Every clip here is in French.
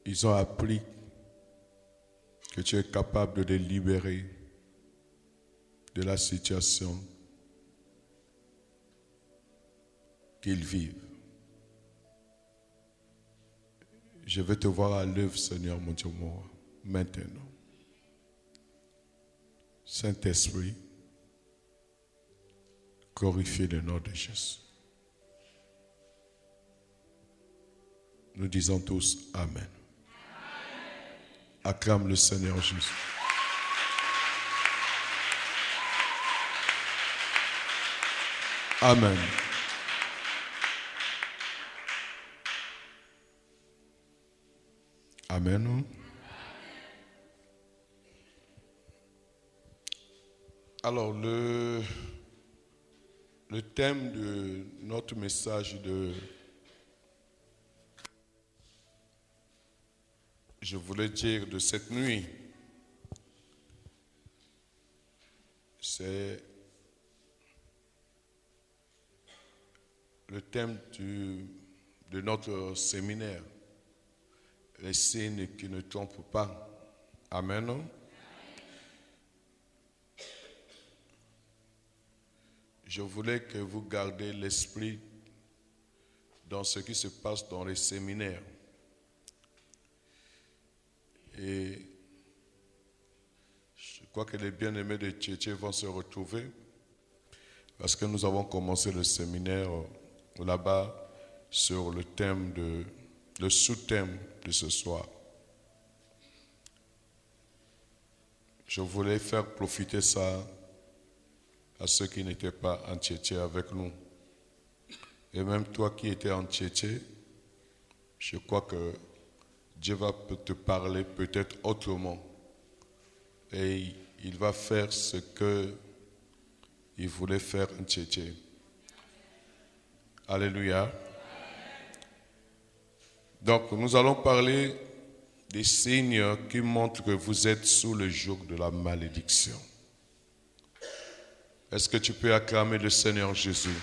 ils ont appris que tu es capable de les libérer de la situation qu'ils vivent. Je veux te voir à l'œuvre, Seigneur mon Dieu, moi, maintenant. Saint-Esprit, glorifie le nom de Jésus. Nous disons tous Amen. Acclame le Seigneur Jésus. Amen. Amen. Alors, le thème de notre message je voulais dire de cette nuit, c'est le thème de notre séminaire, les signes qui ne trompent pas. Amen. Je voulais que vous gardiez l'esprit dans ce qui se passe dans les séminaires. Et je crois que les bien-aimés de Tchétché vont se retrouver parce que nous avons commencé le séminaire là-bas sur le thème le sous-thème de ce soir. Je voulais faire profiter ça à ceux qui n'étaient pas en Tchétché avec nous. Et même toi qui étais en Tchétché, je crois que Dieu va te parler peut-être autrement. Et il va faire ce qu'il voulait faire en Tchétché. Alléluia. Donc, nous allons parler des signes qui montrent que vous êtes sous le joug de la malédiction. Est-ce que tu peux acclamer le Seigneur Jésus?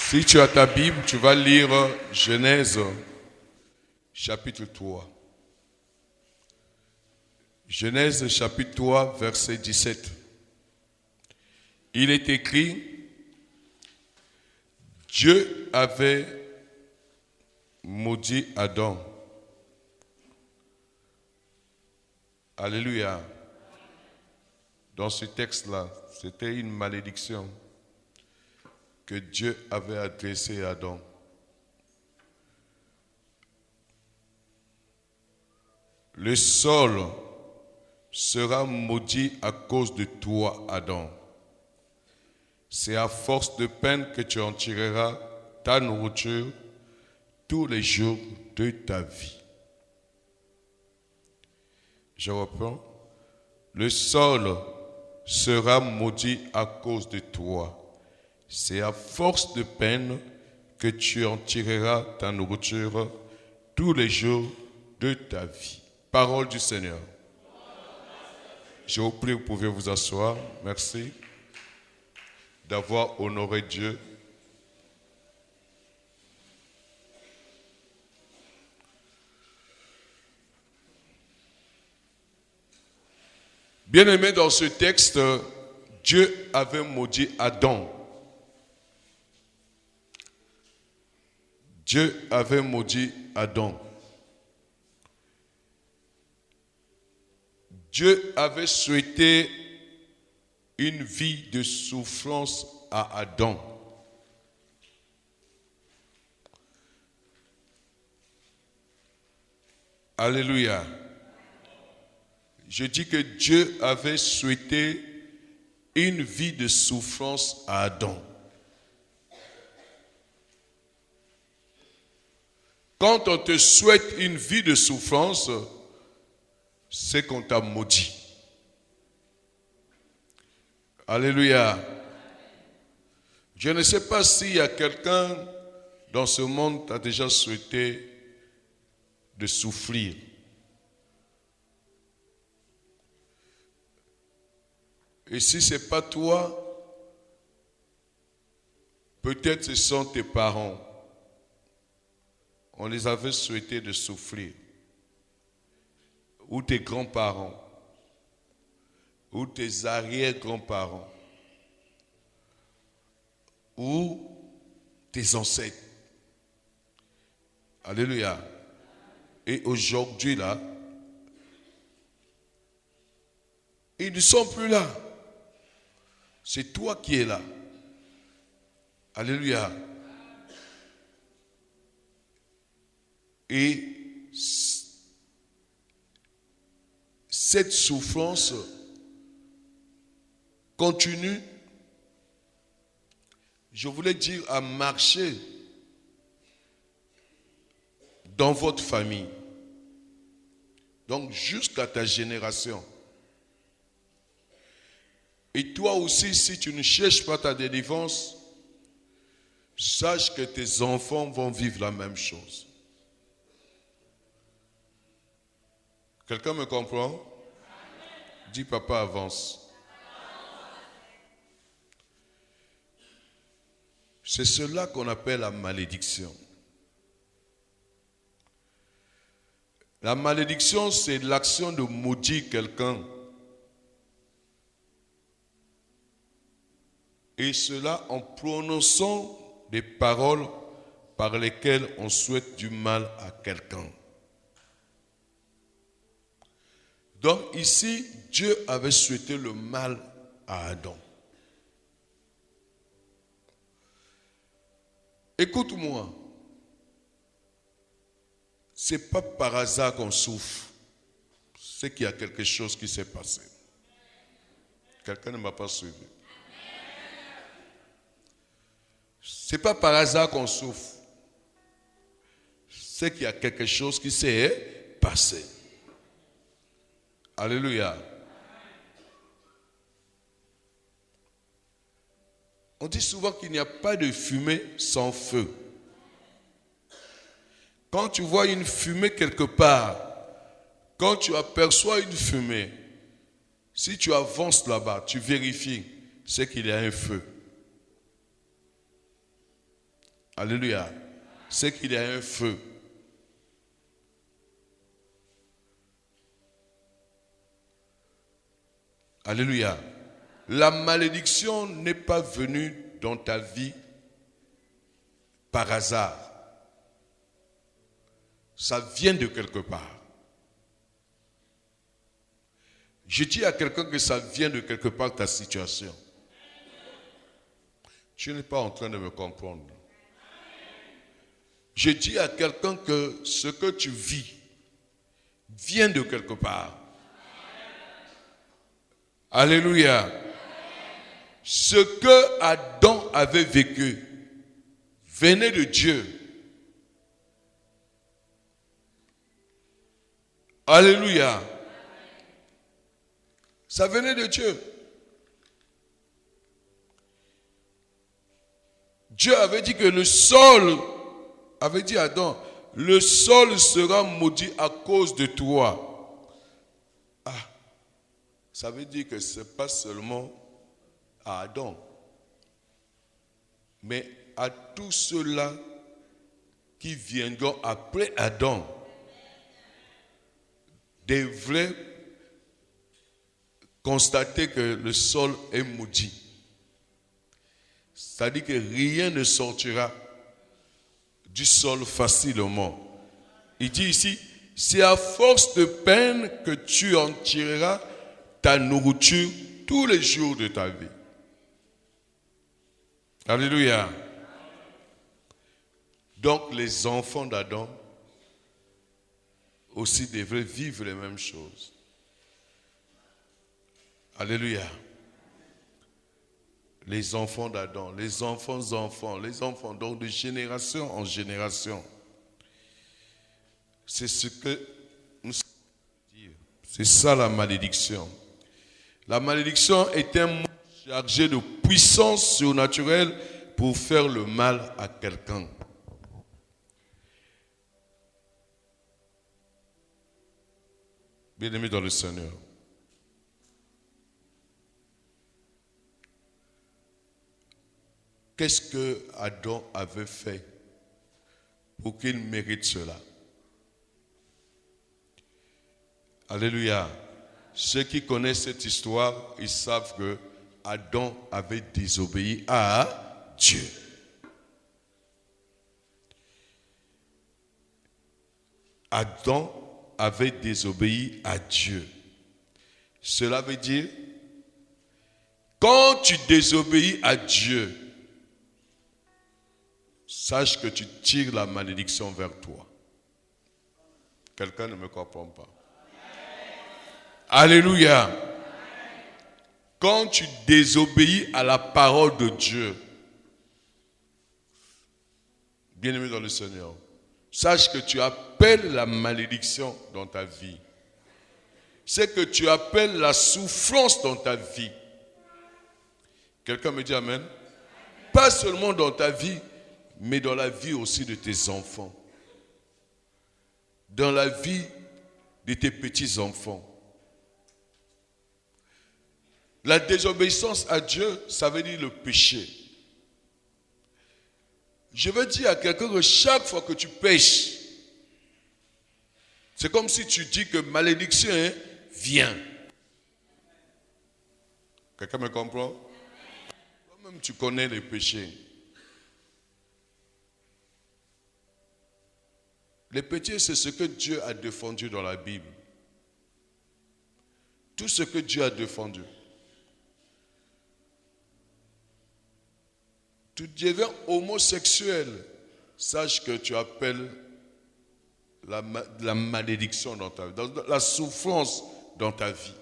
Si tu as ta Bible, tu vas lire Genèse, chapitre 3. Genèse, chapitre 3, verset 17. Il est écrit, Dieu avait maudit Adam. Alléluia. Dans ce texte-là, c'était une malédiction que Dieu avait adressée à Adam. Le sol sera maudit à cause de toi, Adam. C'est à force de peine que tu en tireras ta nourriture tous les jours de ta vie. Je reprends. Le sol sera maudit à cause de toi. C'est à force de peine que tu en tireras ta nourriture tous les jours de ta vie. Parole du Seigneur. Je vous prie, vous pouvez vous asseoir. Merci d'avoir honoré Dieu. Bien-aimé, dans ce texte, Dieu avait maudit Adam. Dieu avait maudit Adam. Dieu avait souhaité une vie de souffrance à Adam. Alléluia. Je dis que Dieu avait souhaité une vie de souffrance à Adam. Quand on te souhaite une vie de souffrance, c'est qu'on t'a maudit. Alléluia. Je ne sais pas s'il y a quelqu'un dans ce monde qui a déjà souhaité de souffrir. Et si ce n'est pas toi, Peut-être ce sont tes parents. On les avait souhaité de souffrir. Ou tes grands-parents. Ou tes arrière-grands-parents. Ou tes ancêtres. Alléluia. Et aujourd'hui, là, ils ne sont plus là. C'est toi qui es là. Alléluia. Et cette souffrance continue, je voulais dire, à marcher dans votre famille. Donc jusqu'à ta génération. Et toi aussi, si tu ne cherches pas ta délivrance, sache que tes enfants vont vivre la même chose. Quelqu'un me comprend? Dis papa, avance. C'est cela qu'on appelle la malédiction. La malédiction, c'est l'action de maudire quelqu'un. Et cela en prononçant des paroles par lesquelles on souhaite du mal à quelqu'un. Donc ici, Dieu avait souhaité le mal à Adam. Écoute-moi. Ce n'est pas par hasard qu'on souffre. C'est qu'il y a quelque chose qui s'est passé. Quelqu'un ne m'a pas suivi. Ce n'est pas par hasard qu'on souffre. C'est qu'il y a quelque chose qui s'est passé. Alléluia. On dit souvent qu'il n'y a pas de fumée sans feu. Quand tu vois une fumée quelque part, quand tu aperçois une fumée, si tu avances là-bas, tu vérifies, c'est qu'il y a un feu. Alléluia. C'est qu'il y a un feu. Alléluia. La malédiction n'est pas venue dans ta vie par hasard. Ça vient de quelque part. Je dis à quelqu'un que ça vient de quelque part ta situation. Tu n'es pas en train de me comprendre. Je dis à quelqu'un que ce que tu vis vient de quelque part. Alléluia. Ce que Adam avait vécu venait de Dieu. Alléluia. Ça venait de Dieu. Dieu avait dit que le sol, avait dit à Adam, le sol sera maudit à cause de toi. Ah, ça veut dire que ce n'est pas seulement à Adam, mais à tous ceux-là qui viendront après Adam, devraient constater que le sol est maudit. C'est-à-dire que rien ne sortira du sol facilement. Il dit ici, c'est à force de peine que tu en tireras ta nourriture tous les jours de ta vie. Alléluia. Donc les enfants d'Adam aussi devraient vivre les mêmes choses. Alléluia. Les enfants d'Adam, les enfants, donc de génération en génération. C'est ce que nous savons dire. C'est ça la malédiction. La malédiction est un mot chargé de puissance surnaturelle pour faire le mal à quelqu'un. Bien-aimés dans le Seigneur. Qu'est-ce que Adam avait fait pour qu'il mérite cela? Alléluia. Ceux qui connaissent cette histoire, ils savent que Adam avait désobéi à Dieu. Adam avait désobéi à Dieu. Cela veut dire, quand tu désobéis à Dieu, sache que tu tires la malédiction vers toi. Quelqu'un ne me comprend pas. Alléluia. Quand tu désobéis à la parole de Dieu, bien-aimé dans le Seigneur, sache que tu appelles la malédiction dans ta vie. C'est que tu appelles la souffrance dans ta vie. Quelqu'un me dit amen? Pas seulement dans ta vie, mais dans la vie aussi de tes enfants. Dans la vie de tes petits-enfants. La désobéissance à Dieu, ça veut dire le péché. Je veux dire à quelqu'un que chaque fois que tu pêches, c'est comme si tu dis que malédiction vient. Quelqu'un me comprend? Toi-même, tu connais les péchés. Les péchés, c'est ce que Dieu a défendu dans la Bible. Tout ce que Dieu a défendu. Tu deviens homosexuel, sache que tu appelles la malédiction dans ta vie, la souffrance dans ta vie.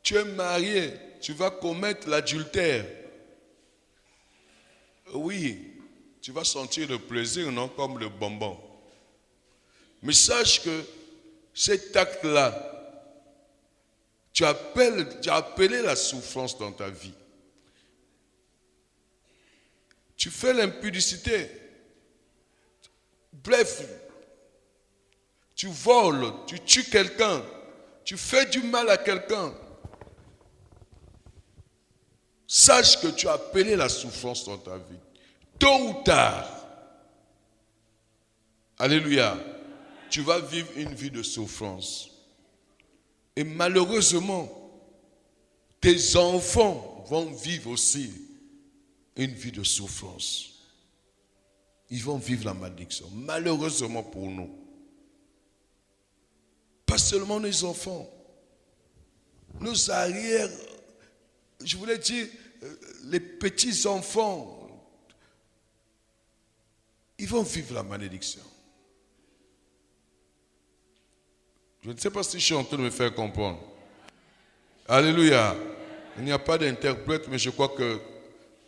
Tu es marié, tu vas commettre l'adultère. Oui, tu vas sentir le plaisir, non, comme le bonbon. Mais sache que cet acte-là, tu as appelé la souffrance dans ta vie. Tu fais l'impudicité. Bref, tu voles, tu tues quelqu'un, tu fais du mal à quelqu'un. Sache que tu as appelé la souffrance dans ta vie. Tôt ou tard, alléluia, tu vas vivre une vie de souffrance. Et malheureusement, tes enfants vont vivre aussi une vie de souffrance. Ils vont vivre la malédiction. Malheureusement pour nous. Pas seulement les enfants. Nos arrières, je voulais dire, les petits-enfants, ils vont vivre la malédiction. Je ne sais pas si je suis en train de me faire comprendre. Alléluia. Il n'y a pas d'interprète, mais je crois que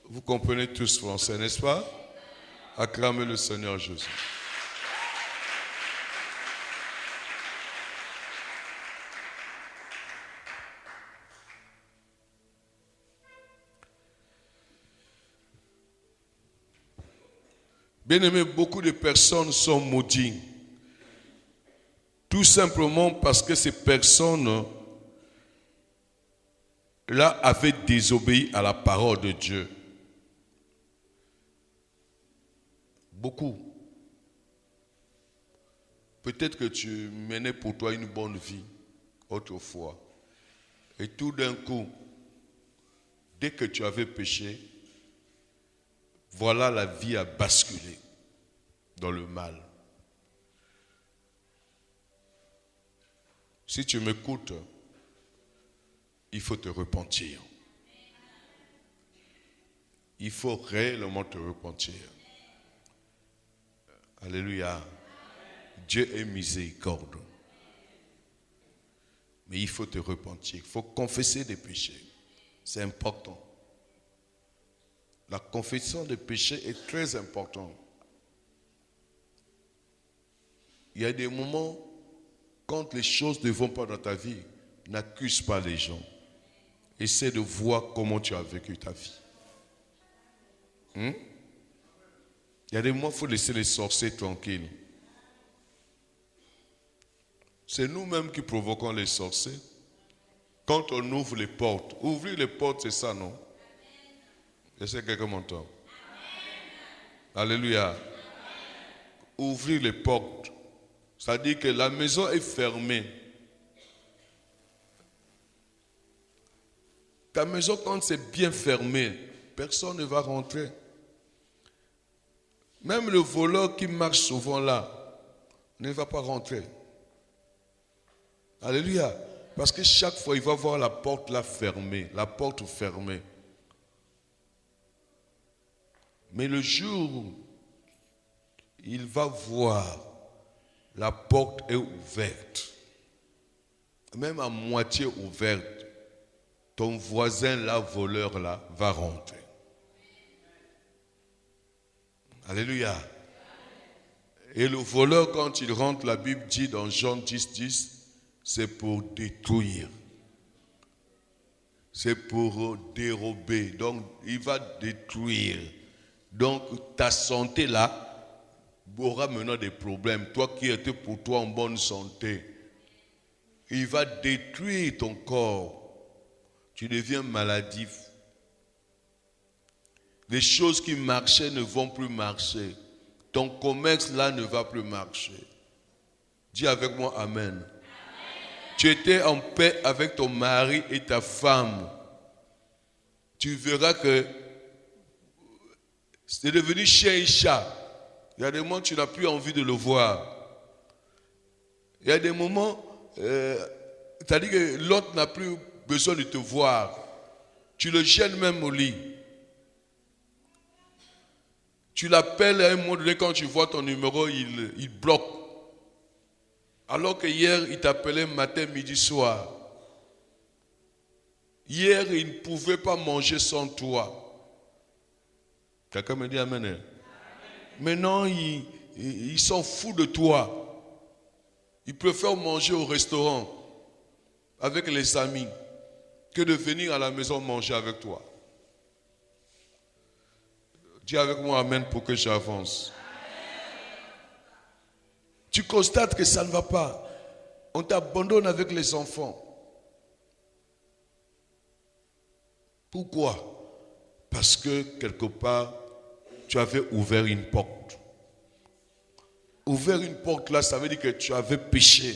vous comprenez tous français, n'est-ce pas? Acclamez le Seigneur Jésus. Bien-aimés, beaucoup de personnes sont maudites. Tout simplement parce que ces personnes-là avaient désobéi à la parole de Dieu. Beaucoup. Peut-être que tu menais pour toi une bonne vie autrefois. Et tout d'un coup, dès que tu avais péché, voilà, la vie a basculé dans le mal. Si tu m'écoutes, il faut te repentir. Il faut réellement te repentir. Alléluia. Dieu est miséricorde. Mais il faut te repentir. Il faut confesser des péchés. C'est important. La confession des péchés est très importante. Il y a des moments, quand les choses ne vont pas dans ta vie, n'accuse pas les gens. Essaie de voir comment tu as vécu ta vie. Il y a des moments, il faut laisser les sorciers tranquilles. C'est nous-mêmes qui provoquons les sorciers. Quand on ouvre les portes, ouvrir les portes, c'est ça, non? Est-ce que quelqu'un m'entend? Alléluia. Ouvrir les portes, c'est-à-dire que la maison est fermée. Ta maison, quand c'est bien fermé, personne ne va rentrer. Même le voleur qui marche souvent là ne va pas rentrer. Alléluia. Parce que chaque fois, il va voir la porte là fermée, la porte fermée. Mais le jour où il va voir la porte est ouverte, même à moitié ouverte, ton voisin là, voleur là, va rentrer. Alléluia. Et le voleur, quand il rentre, la Bible dit dans Jean 10, 10, c'est pour détruire. C'est pour dérober. Donc, il va détruire. Donc, ta santé là aura maintenant des problèmes. Toi qui étais pour toi en bonne santé, il va détruire ton corps. Tu deviens maladif. Les choses qui marchaient ne vont plus marcher. Ton commerce là ne va plus marcher. Dis avec moi Amen. Amen. Tu étais en paix avec ton mari et ta femme. Tu verras que c'est devenu chien et chat. Il y a des moments où tu n'as plus envie de le voir. Il y a des moments, c'est-à-dire que l'autre n'a plus besoin de te voir. Tu le gênes même au lit. Tu l'appelles à un moment donné, quand tu vois ton numéro, il bloque. Alors que hier, il t'appelait matin, midi, soir. Hier, il ne pouvait pas manger sans toi. Quelqu'un me dit Amen. Amen. Maintenant, il s'en fout de toi. Il préfère manger au restaurant avec les amis que de venir à la maison manger avec toi. Dis avec moi Amen pour que j'avance. Tu constates que ça ne va pas. On t'abandonne avec les enfants. Pourquoi? Parce que quelque part, tu avais ouvert une porte. Ouvert une porte là, ça veut dire que tu avais péché.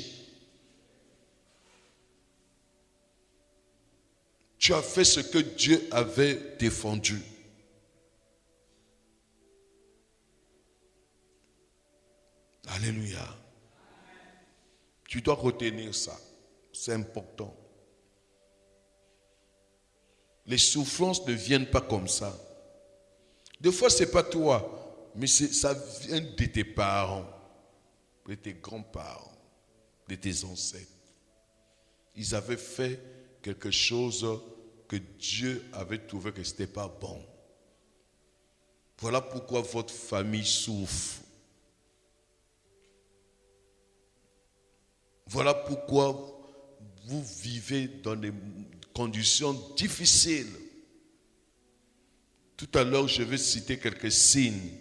Tu as fait ce que Dieu avait défendu. Alléluia. Tu dois retenir ça. C'est important. Les souffrances ne viennent pas comme ça. Des fois, ce n'est pas toi, mais ça vient de tes parents, de tes grands-parents, de tes ancêtres. Ils avaient fait quelque chose que Dieu avait trouvé que ce n'était pas bon. Voilà pourquoi votre famille souffre. Voilà pourquoi vous vivez dans des conditions difficiles. Tout à l'heure, je vais citer quelques signes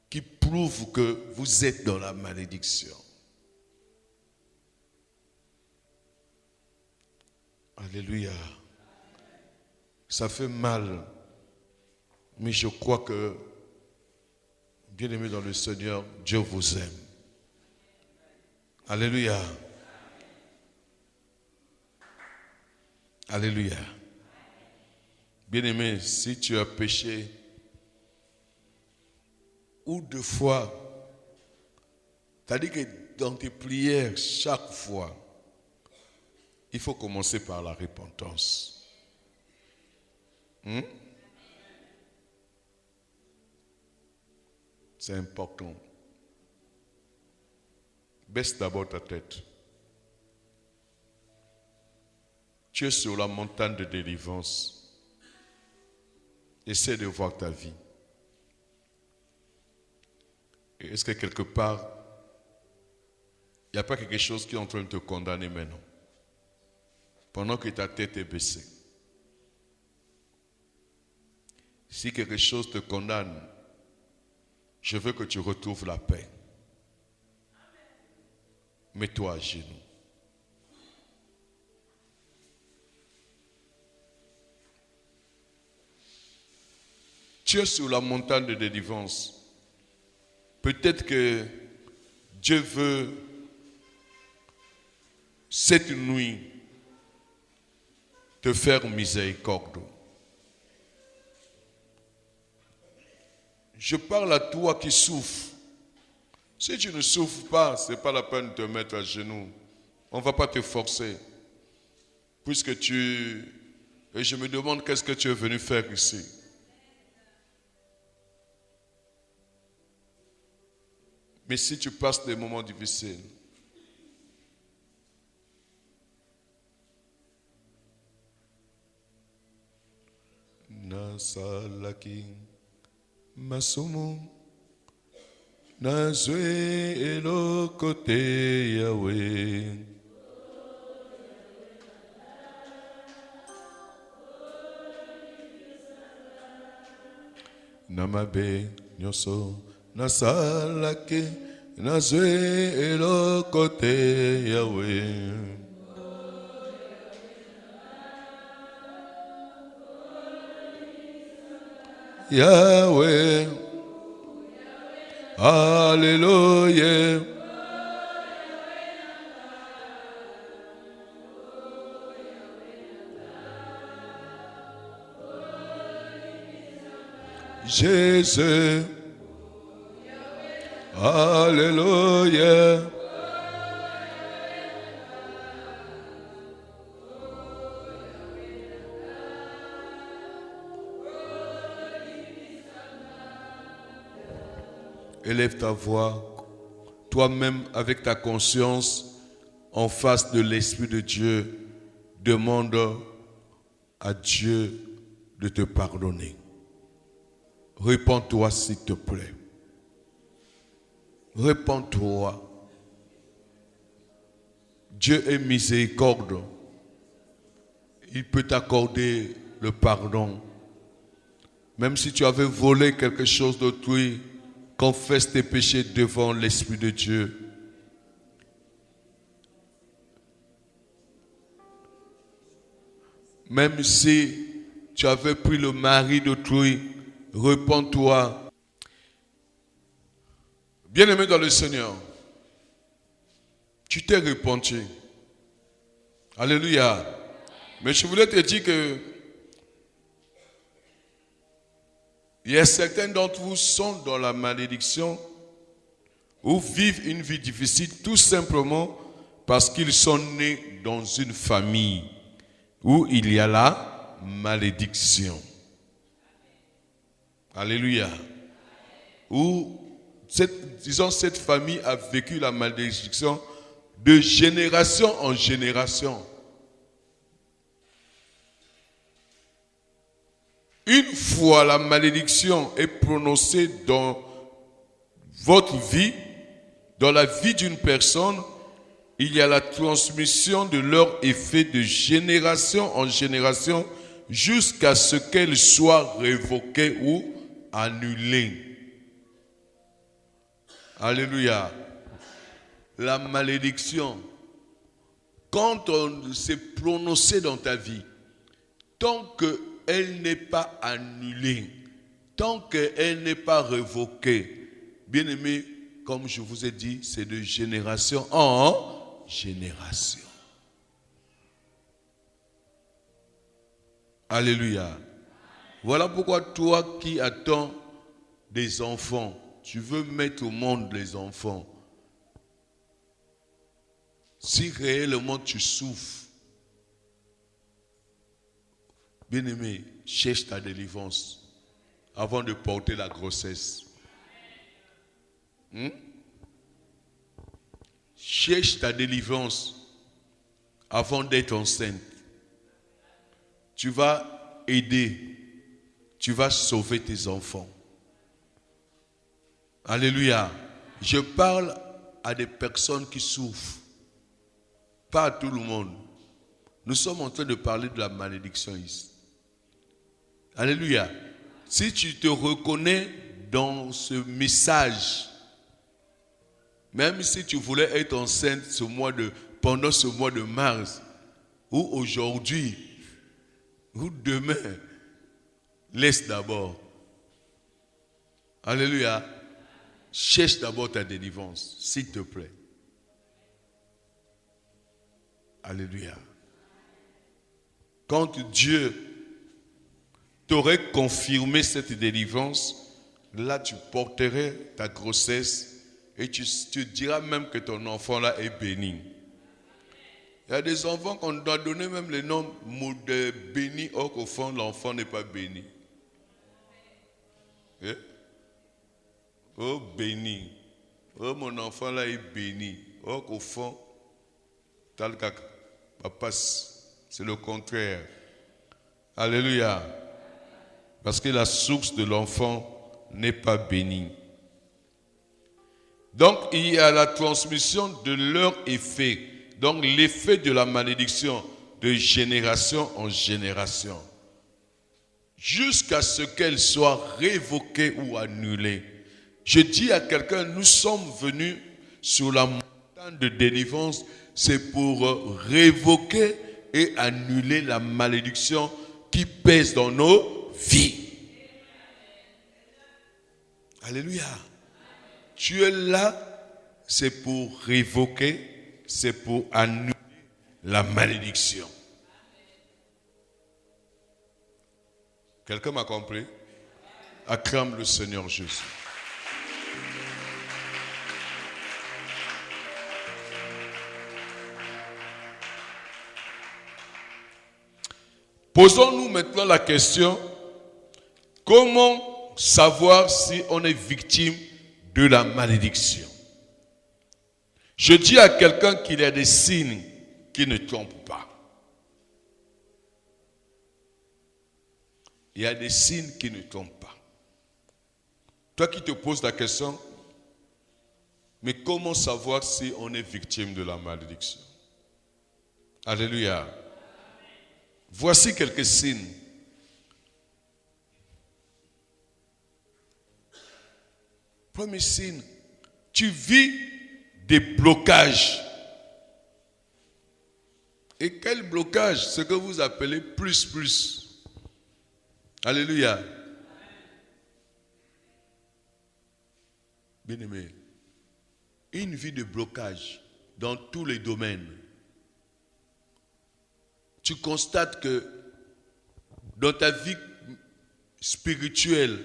qui prouvent que vous êtes dans la malédiction. Alléluia. Ça fait mal, mais je crois que, bien-aimés dans le Seigneur, Dieu vous aime. Alléluia. Alléluia. Bien-aimé, si tu as péché, ou deux fois, c'est-à-dire que dans tes prières, chaque fois, il faut commencer par la repentance. C'est important. Baisse d'abord ta tête. Tu es sur la montagne de délivrance. Essaie de voir ta vie. Est-ce que quelque part, il n'y a pas quelque chose qui est en train de te condamner maintenant? Pendant que ta tête est baissée. Si quelque chose te condamne, je veux que tu retrouves la paix. Mets-toi à genoux. Tu es sur la montagne de délivrance. Peut-être que Dieu veut cette nuit te faire miséricorde. Je parle à toi qui souffres. Si tu ne souffres pas, ce n'est pas la peine de te mettre à genoux. On ne va pas te forcer. Puisque tu... Et je me demande qu'est-ce que tu es venu faire ici. Mais si tu passes des moments difficiles, Nasalaki Masumu Nazwe Elokote Yahweh Namabe Nyoso Nasalaki Nazwe Elokote Yahweh Yahweh, Alléluia. Jésus, Alléluia. Élève ta voix, toi-même avec ta conscience, en face de l'Esprit de Dieu, demande à Dieu de te pardonner. Répands-toi s'il te plaît. Répands-toi. Dieu est miséricorde. Il peut t'accorder le pardon. Même si tu avais volé quelque chose d'autrui, confesse tes péchés devant l'Esprit de Dieu. Même si tu avais pris le mari d'autrui, repens-toi. Bien-aimé dans le Seigneur, tu t'es repenti. Alléluia. Mais je voulais te dire que il y a certains d'entre vous qui sont dans la malédiction ou vivent une vie difficile tout simplement parce qu'ils sont nés dans une famille où il y a la malédiction. Alléluia. Où cette famille a vécu la malédiction de génération en génération. Une fois la malédiction est prononcée dans votre vie, dans la vie d'une personne, il y a la transmission de leur effet de génération en génération jusqu'à ce qu'elle soit révoquée ou annulée. Alléluia. La malédiction, quand on s'est prononcé dans ta vie, tant qu'elle n'est pas annulée, tant qu'elle n'est pas révoquée, bien aimé, comme je vous ai dit, c'est de génération en génération. Alléluia. Voilà pourquoi toi qui attends des enfants, tu veux mettre au monde les enfants. Si réellement tu souffres, bien-aimé, cherche ta délivrance avant de porter la grossesse. Cherche ta délivrance avant d'être enceinte. Tu vas aider, tu vas sauver tes enfants. Alléluia. Je parle à des personnes qui souffrent, pas à tout le monde. Nous sommes en train de parler de la malédiction ici. Alléluia. Si tu te reconnais dans ce message, même si tu voulais être enceinte pendant ce mois de mars, ou aujourd'hui, ou demain, laisse d'abord. Alléluia. Cherche d'abord ta délivrance, s'il te plaît. Alléluia. Quand Dieu t'aurait confirmé cette délivrance, là tu porterais ta grossesse et tu diras même que ton enfant là est béni. Il y a des enfants qu'on doit donner même le nom de béni, or qu'au fond l'enfant n'est pas béni. Eh? Oh béni, oh mon enfant là est béni, or qu'au fond, papa, c'est le contraire. Alléluia. Parce que la source de l'enfant n'est pas bénie. Donc il y a la transmission de leur effet. Donc l'effet de la malédiction de génération en génération. Jusqu'à ce qu'elle soit révoquée ou annulée. Je dis à quelqu'un, nous sommes venus sur la montagne de délivrance, c'est pour révoquer et annuler la malédiction qui pèse dans nos vies. Alléluia. Tu es là, c'est pour révoquer, c'est pour annuler la malédiction. Quelqu'un m'a compris? Acclame le Seigneur Jésus. Posons-nous maintenant la question, comment savoir si on est victime de la malédiction? Je dis à quelqu'un qu'il y a des signes qui ne trompent pas. Il y a des signes qui ne trompent pas. Toi qui te poses la question, mais comment savoir si on est victime de la malédiction? Alléluia. Voici quelques signes. Premier signe, tu vis des blocages. Et quel blocage? Ce que vous appelez plus. Alléluia. Bien-aimé, une vie de blocage dans tous les domaines. Tu constates que dans ta vie spirituelle,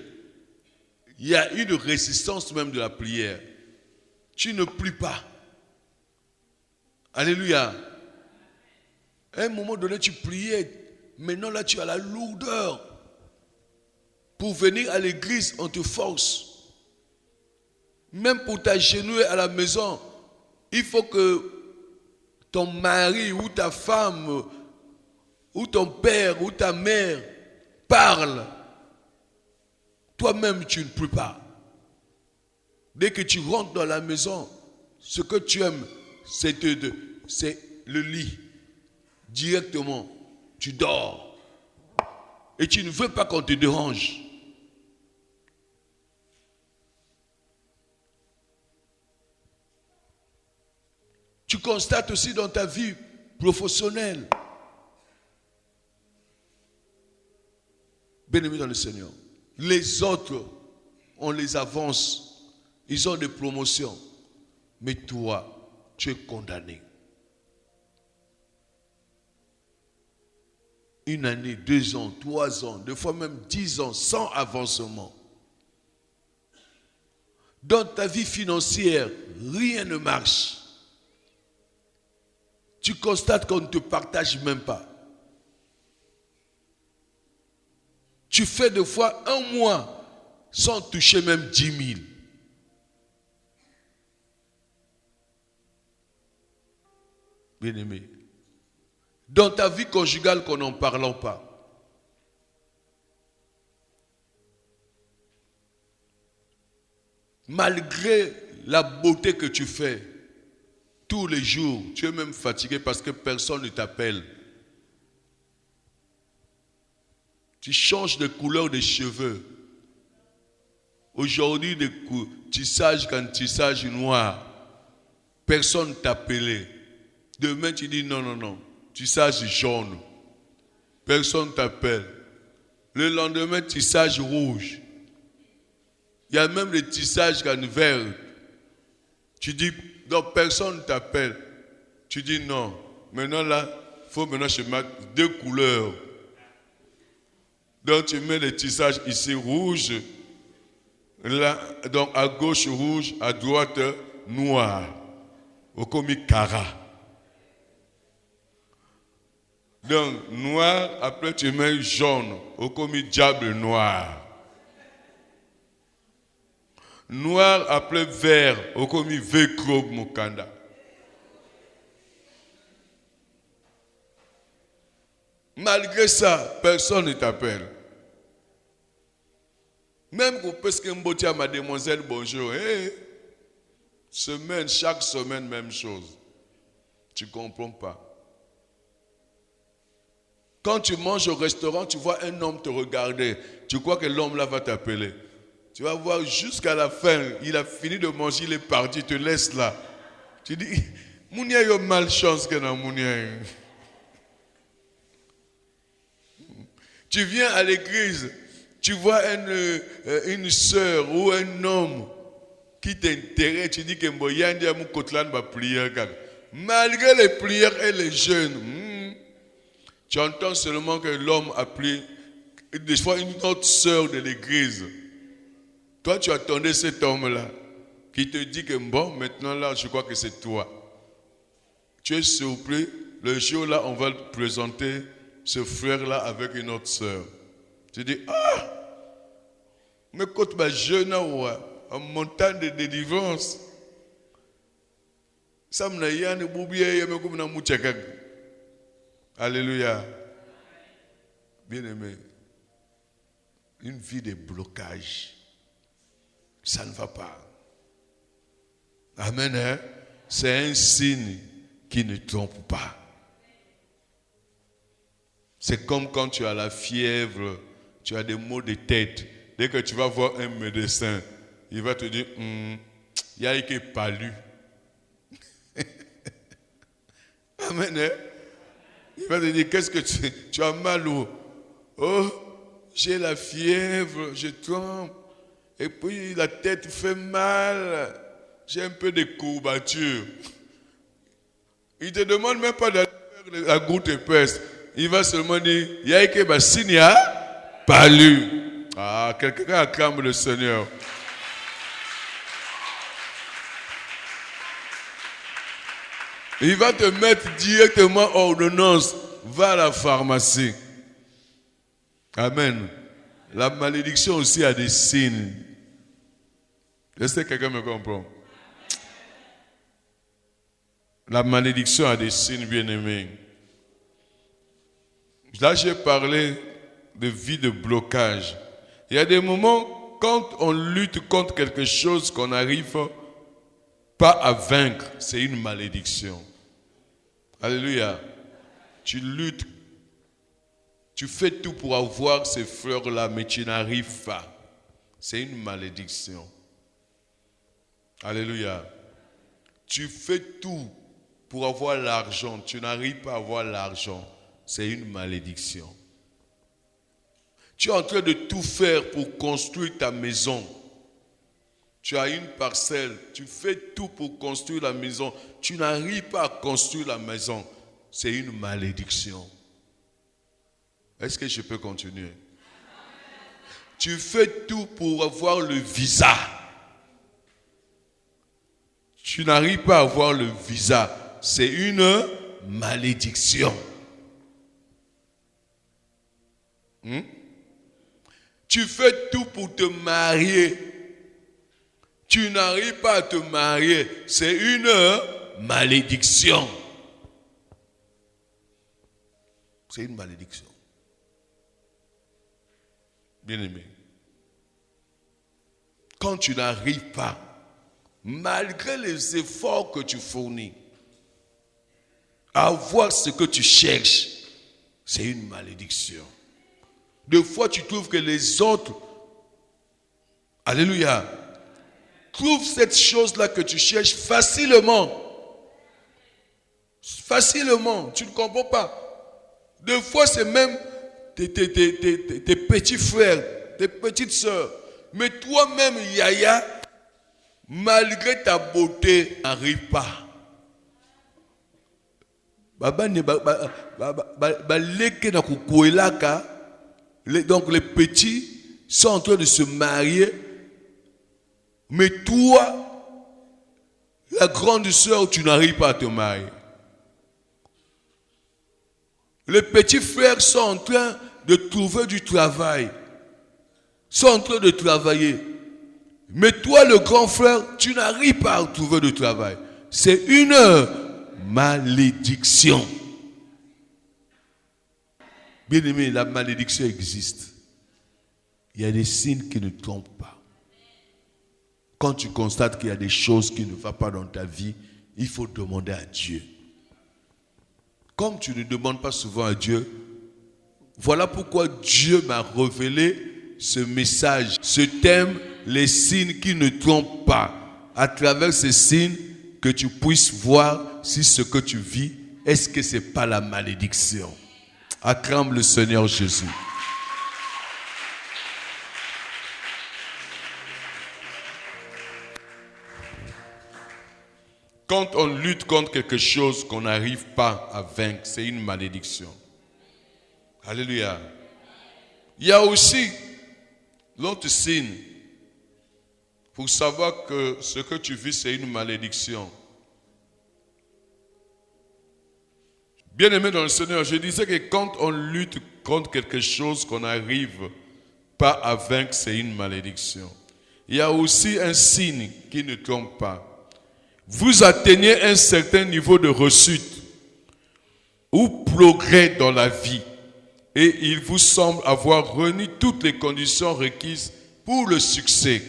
il y a une résistance même de la prière. Tu ne pries pas. Alléluia. À un moment donné, tu priais. Maintenant, là, tu as la lourdeur. Pour venir à l'église, on te force. Même pour t'agenouiller à la maison, il faut que ton mari ou ta femme ou ton père ou ta mère parle. Toi-même, tu ne pries pas. Dès que tu rentres dans la maison, ce que tu aimes, c'est le lit. Directement, tu dors. Et tu ne veux pas qu'on te dérange. Tu constates aussi dans ta vie professionnelle. Bien-aimé dans le Seigneur. Les autres, on les avance. Ils ont des promotions. Mais toi, tu es condamné. 1 année, 2 ans, 3 ans, des fois même 10 ans, sans avancement. Dans ta vie financière, rien ne marche. Tu constates qu'on ne te partage même pas. Tu fais des fois 1 mois sans toucher même 10 000. Bien-aimé, dans ta vie conjugale qu'on n'en parle pas. Malgré la beauté que tu fais, tous les jours, tu es même fatigué parce que personne ne t'appelle. Tu changes de couleur de cheveux. Aujourd'hui, de tissage quand tissage noir. Personne ne t'appelait. Demain, tu dis non. Tissage jaune. Personne ne t'appelle. Le lendemain, tissage rouge. Il y a même le tissage canevert. Tu dis, donc personne ne t'appelle. Tu dis non. Maintenant là, il faut maintenant je mette 2 couleurs. Donc tu mets le tissage ici rouge. Là, donc à gauche rouge, à droite noir. Au commis cara. Donc noir, après tu mets jaune. Au commis diable noir. Noir après vert, au commis vekrob mukanda. Malgré ça, personne ne t'appelle. Même parce que Mbotia, ma demoiselle, bonjour. Hey, chaque semaine, même chose. Tu ne comprends pas. Quand tu manges au restaurant, tu vois un homme te regarder. Tu crois que l'homme là va t'appeler. Tu vas voir jusqu'à la fin, il a fini de manger, il est parti, il te laisse là. Tu dis, Mounia, il y a malchance que dans Mounia. Tu viens à l'église, tu vois une soeur ou un homme qui t'intéresse, tu dis que Mboyandi a mon kotlan va prier. Malgré les prières et les jeûnes, tu entends seulement que l'homme a pris des fois une autre soeur de l'église. Toi, tu attendais cet homme-là qui te dit que bon, maintenant là, je crois que c'est toi. Tu es surpris. Le jour-là, on va te présenter ce frère-là avec une autre soeur. Tu dis, ah, mais quand ma jeune en montagne de délivrance, ça me n'a pas oublié, mais comme dans Mouchakag. Alléluia. Bien-aimé, une vie de blocage. Ça ne va pas. Amen. Hein? C'est un signe qui ne trompe pas. C'est comme quand tu as la fièvre, tu as des maux de tête. Dès que tu vas voir un médecin, il va te dire, il y a été palu. Amen. Hein? Il va te dire, qu'est-ce que tu as mal où? Oh, j'ai la fièvre, je tremble. Et puis la tête fait mal. J'ai un peu de courbature. Il ne te demande même pas d'aller faire la goutte épaisse. Il va seulement dire, il y a écrit, Signia, palu. Ah, quelqu'un acclame le Seigneur. Il va te mettre directement ordonnance. Va à la pharmacie. Amen. La malédiction aussi a des signes. Est-ce que quelqu'un me comprend? La malédiction a des signes, bien-aimés. Là, j'ai parlé de vie de blocage. Il y a des moments, quand on lutte contre quelque chose qu'on n'arrive pas à vaincre, c'est une malédiction. Alléluia. Tu luttes, tu fais tout pour avoir ces fleurs-là, mais tu n'arrives pas. C'est une malédiction. Alléluia. Tu fais tout pour avoir l'argent, tu n'arrives pas à avoir l'argent. C'est une malédiction. Tu es en train de tout faire pour construire ta maison. Tu as une parcelle, tu fais tout pour construire la maison. Tu n'arrives pas à construire la maison. C'est une malédiction. Est-ce que je peux continuer? Tu fais tout pour avoir le visa. Tu n'arrives pas à avoir le visa. C'est une malédiction. Tu fais tout pour te marier. Tu n'arrives pas à te marier. C'est une malédiction. C'est une malédiction. Bien-aimé. Quand tu n'arrives pas, malgré les efforts que tu fournis, à avoir ce que tu cherches, c'est une malédiction. Des fois, tu trouves que les autres, alléluia, trouvent cette chose-là que tu cherches facilement. Facilement, tu ne comprends pas. Des fois, c'est même tes petits frères, tes petites sœurs. Mais toi-même, Yaya, malgré ta beauté, n'arrive pas. Donc les petits sont en train de se marier. Mais toi, la grande sœur, tu n'arrives pas à te marier. Les petits frères sont en train de trouver du travail. Sont en train de travailler. Mais toi, le grand frère, tu n'arrives pas à trouver du travail. C'est une malédiction. Bien aimé, la malédiction existe. Il y a des signes qui ne trompent pas. Quand tu constates qu'il y a des choses qui ne vont pas dans ta vie, il faut demander à Dieu. Comme tu ne demandes pas souvent à Dieu, voilà pourquoi Dieu m'a révélé ce message, ce thème, les signes qui ne trompent pas. À travers ces signes, que tu puisses voir si ce que tu vis, est-ce que ce n'est pas la malédiction? Acclame le Seigneur Jésus. Quand on lutte contre quelque chose qu'on n'arrive pas à vaincre, c'est une malédiction. Alléluia. Il y a aussi l'autre signe pour savoir que ce que tu vis, c'est une malédiction. Bien-aimé dans le Seigneur, je disais que quand on lutte contre quelque chose qu'on n'arrive pas à vaincre, c'est une malédiction. Il y a aussi un signe qui ne trompe pas. Vous atteignez un certain niveau de réussite ou progrès dans la vie et il vous semble avoir réuni toutes les conditions requises pour le succès,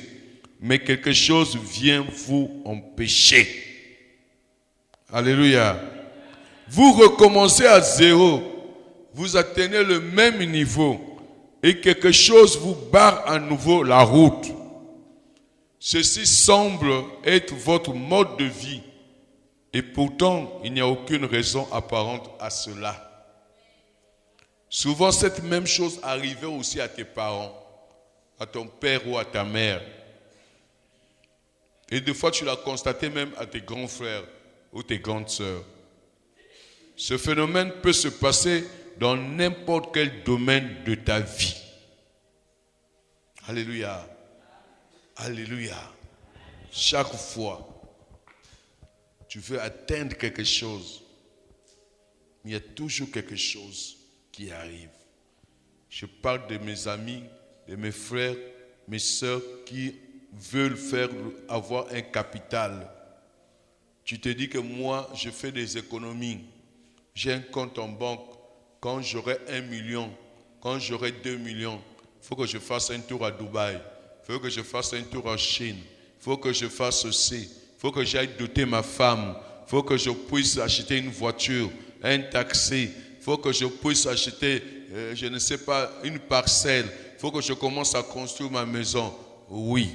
mais quelque chose vient vous empêcher. Alléluia. Vous recommencez à zéro, vous atteignez le même niveau et quelque chose vous barre à nouveau la route. Ceci semble être votre mode de vie et pourtant il n'y a aucune raison apparente à cela. Souvent cette même chose arrivait aussi à tes parents, à ton père ou à ta mère. Et des fois tu l'as constaté même à tes grands frères ou tes grandes sœurs. Ce phénomène peut se passer dans n'importe quel domaine de ta vie. Alléluia. Alléluia. Chaque fois, tu veux atteindre quelque chose, mais il y a toujours quelque chose qui arrive. Je parle de mes amis, de mes frères, mes sœurs qui veulent avoir un capital. Tu te dis que moi, je fais des économies. J'ai un compte en banque. Quand j'aurai 1 million, quand j'aurai 2 millions, il faut que je fasse un tour à Dubaï. Il faut que je fasse un tour en Chine. Il faut que je fasse ceci. Il faut que j'aille doter ma femme. Il faut que je puisse acheter une voiture, un taxi. Il faut que je puisse acheter, je ne sais pas, une parcelle. Il faut que je commence à construire ma maison. Oui,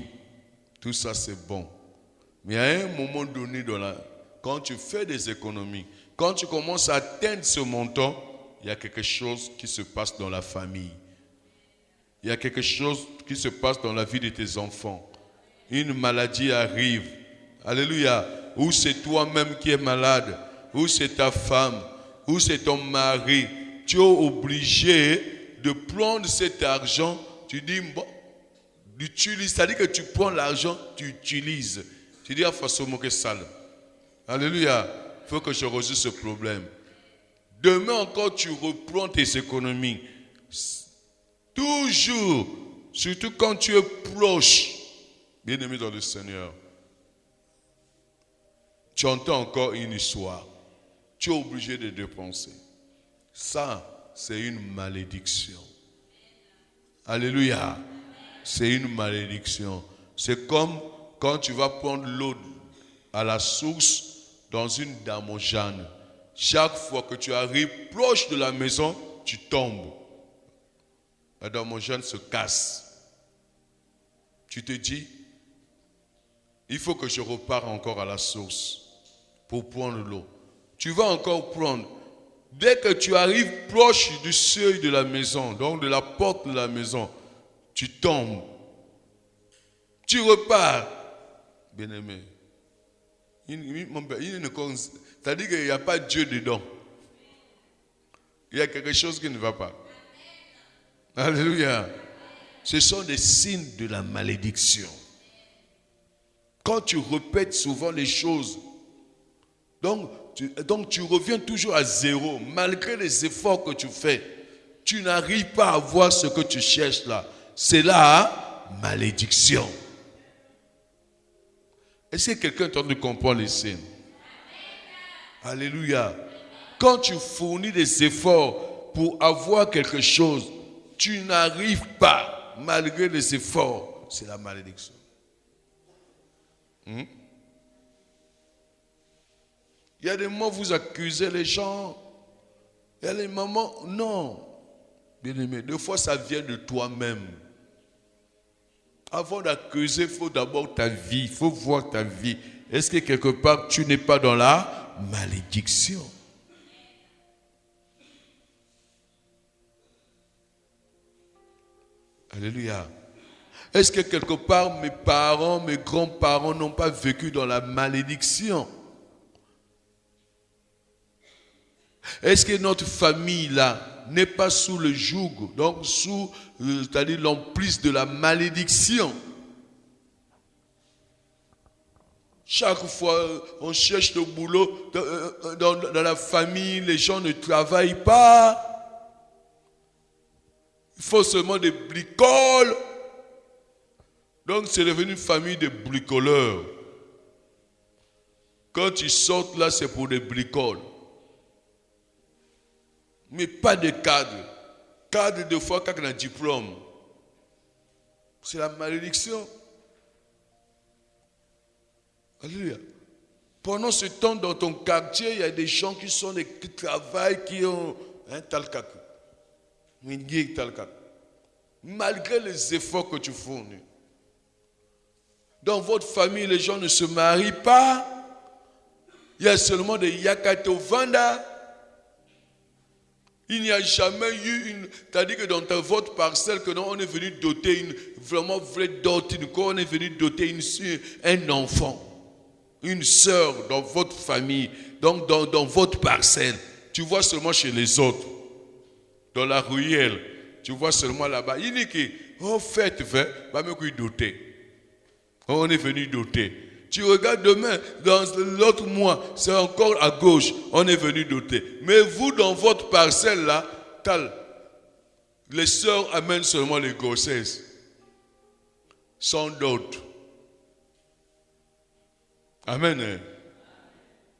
tout ça c'est bon. Mais à un moment donné, quand tu fais des économies, quand tu commences à atteindre ce montant, il y a quelque chose qui se passe dans la famille. Il y a quelque chose qui se passe dans la vie de tes enfants. Une maladie arrive. Alléluia. Ou c'est toi-même qui es malade, ou c'est ta femme, ou c'est ton mari. Tu es obligé de prendre cet argent. Tu dis, bon, c'est-à-dire que tu prends l'argent, tu utilises. Tu dis, ah, façon que sale. Alléluia. Il faut que je résolve ce problème. Demain encore, tu reprends tes économies. Toujours, surtout quand tu es proche, bien-aimé dans le Seigneur, tu entends encore une histoire. Tu es obligé de dépenser. Ça, c'est une malédiction. Alléluia. C'est une malédiction. C'est comme quand tu vas prendre l'eau à la source dans une damojane. Chaque fois que tu arrives proche de la maison, tu tombes. La damojane se casse. Tu te dis, il faut que je reparte encore à la source pour prendre l'eau. Tu vas encore prendre. Dès que tu arrives proche du seuil de la maison, donc de la porte de la maison, tu tombes. Tu repars. Bien-aimé. C'est-à-dire qu'il n'y a pas Dieu dedans. Il y a quelque chose qui ne va pas. Alléluia. Ce sont des signes de la malédiction. Quand tu répètes souvent les choses, donc tu reviens toujours à zéro, malgré les efforts que tu fais. Tu n'arrives pas à voir ce que tu cherches là. C'est la malédiction. Est-ce que quelqu'un est en train de comprendre les signes? Alléluia. Quand tu fournis des efforts pour avoir quelque chose, tu n'arrives pas, malgré les efforts, c'est la malédiction. Il y a des moments où vous accusez les gens. Il y a des moments, non. Bien-aimé, des fois ça vient de toi-même. Avant d'accuser, il faut d'abord ta vie. Il faut voir ta vie. Est-ce que quelque part tu n'es pas dans la malédiction? Alléluia. Est-ce que quelque part mes parents, mes grands-parents n'ont pas vécu dans la malédiction? Est-ce que notre famille là n'est pas sous le joug, donc sous, c'est-à-dire l'emprise de la malédiction? Chaque fois, on cherche le boulot dans la famille, les gens ne travaillent pas. Il faut seulement des bricoles. Donc c'est devenu une famille de bricoleurs. Quand ils sortent là, c'est pour des bricoles. Mais pas de cadre. Cadre de fois quand on a un diplôme. C'est la malédiction. Alléluia. Pendant ce temps, dans ton quartier, il y a des gens qui travaillent, qui ont un talcac. Malgré les efforts que tu fournis. Dans votre famille, les gens ne se marient pas. Il y a seulement des Yakato Vanda. Il n'y a jamais eu c'est-à-dire que dans votre parcelle, que non, on est venu doter vraiment vraie dot, on est venu doter un enfant, une sœur dans votre famille, donc dans votre parcelle. Tu vois seulement chez les autres, dans la ruelle, tu vois seulement là-bas. Il dit que, oh, faites, va me doter. On est venu doter. Tu regardes demain, dans l'autre mois, c'est encore à gauche, on est venu doter. Mais vous, dans votre parcelle là, les sœurs amènent seulement les grossesses. Sans dot. Amen.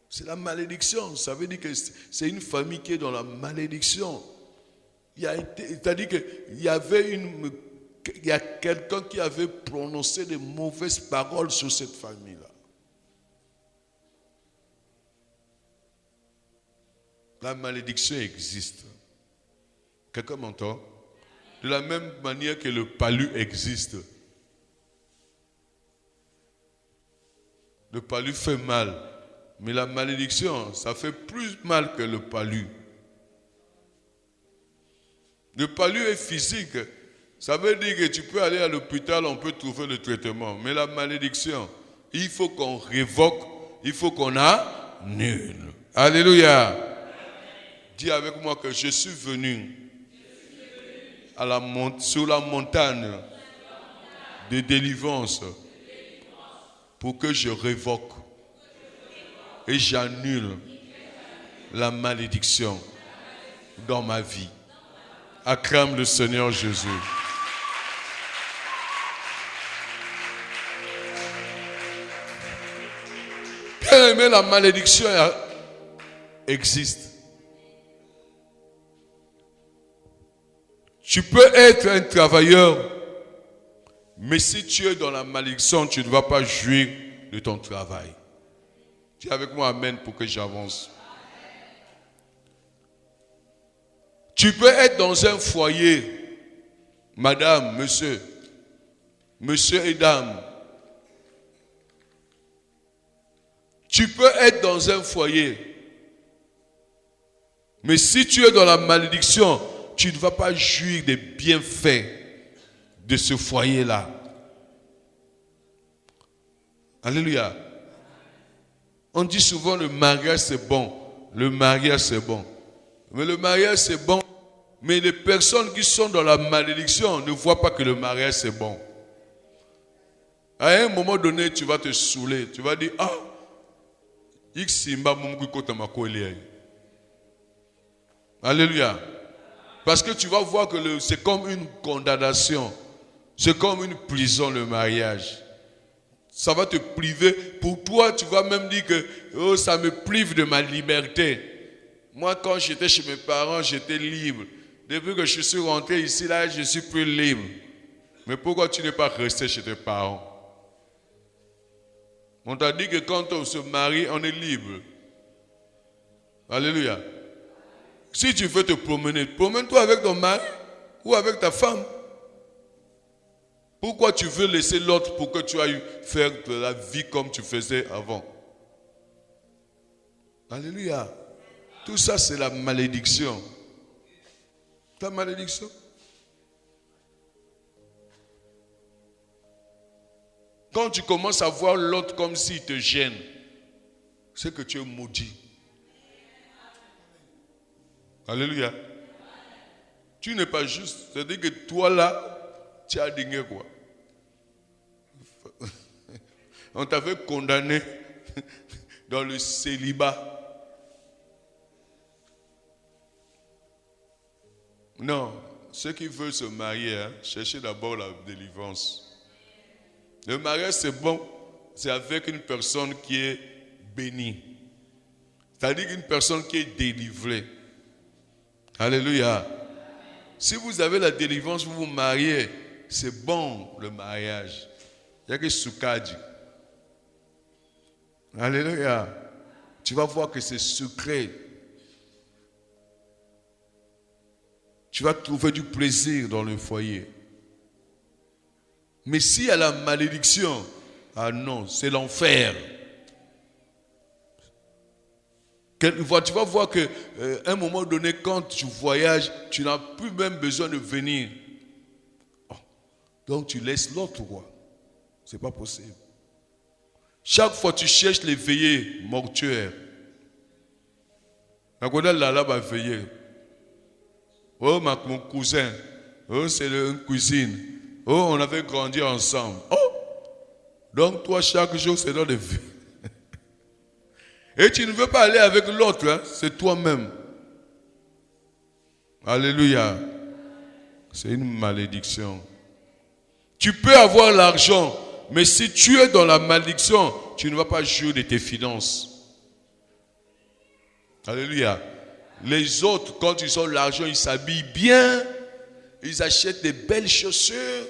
C'est la malédiction. Ça veut dire que c'est une famille qui est dans la malédiction. C'est-à-dire qu'il y avait il y a quelqu'un qui avait prononcé de mauvaises paroles sur cette famille-là. La malédiction existe. Quelqu'un m'entend? De la même manière que le palu existe. Le palu fait mal. Mais la malédiction, ça fait plus mal que le palu. Le palu est physique. Ça veut dire que tu peux aller à l'hôpital, on peut trouver le traitement. Mais la malédiction, il faut qu'on révoque, il faut qu'on annule. Alléluia. Dis avec moi que je suis venu sur la montagne de délivrance pour que je révoque et j'annule la malédiction dans ma vie. Acclame le Seigneur Jésus. Bien aimé, la malédiction existe. Tu peux être un travailleur, mais si tu es dans la malédiction, tu ne vas pas jouir de ton travail. Dis avec moi amen pour que j'avance. Tu peux être dans un foyer, madame, monsieur et dame. Tu peux être dans un foyer, mais si tu es dans la malédiction, tu ne vas pas jouir des bienfaits de ce foyer-là. Alléluia. On dit souvent le mariage c'est bon. Le mariage c'est bon. Mais le mariage c'est bon. Mais les personnes qui sont dans la malédiction ne voient pas que le mariage c'est bon. À un moment donné, tu vas te saouler. Tu vas dire, ah, alléluia. Parce que tu vas voir que c'est comme une condamnation. C'est comme une prison, le mariage. Ça va te priver. Pour toi, tu vas même dire que oh, ça me prive de ma liberté. Moi, quand j'étais chez mes parents, j'étais libre. Depuis que je suis rentré ici, là, je suis plus libre. Mais pourquoi tu n'es pas resté chez tes parents? On t'a dit que quand on se marie, on est libre. Alléluia. Si tu veux te promener, promène-toi avec ton mari ou avec ta femme. Pourquoi tu veux laisser l'autre pour que tu ailles faire de la vie comme tu faisais avant? Alléluia. Tout ça, c'est la malédiction. Ta malédiction. Quand tu commences à voir l'autre comme s'il te gêne, c'est que tu es maudit. Alléluia. Tu n'es pas juste. C'est-à-dire que toi là, tu as digné quoi. On t'avait condamné dans le célibat. Non, ceux qui veulent se marier, cherchez d'abord la délivrance. Le mariage, c'est bon, c'est avec une personne qui est bénie. C'est-à-dire une personne qui est délivrée. Alléluia. Si vous avez la délivrance, vous vous mariez, c'est bon le mariage. Il n'y a que Soukadji. Alléluia. Tu vas voir que c'est secret. Tu vas trouver du plaisir dans le foyer. Mais s'il y a la malédiction, ah non, c'est l'enfer. Tu vas voir qu'à un moment donné, quand tu voyages, tu n'as plus même besoin de venir. Oh, donc tu laisses l'autre quoi. C'est pas possible. Chaque fois tu cherches les veillées mortuaires. Là va veiller. Oh, mon cousin. Oh, c'est une cousine. Oh, on avait grandi ensemble. Oh, donc toi, chaque jour, c'est dans les vies. Et tu ne veux pas aller avec l'autre, hein? C'est toi-même. Alléluia. C'est une malédiction. Tu peux avoir l'argent, mais si tu es dans la malédiction, tu ne vas pas jouir de tes finances. Alléluia. Les autres, quand ils ont l'argent, ils s'habillent bien, ils achètent des belles chaussures,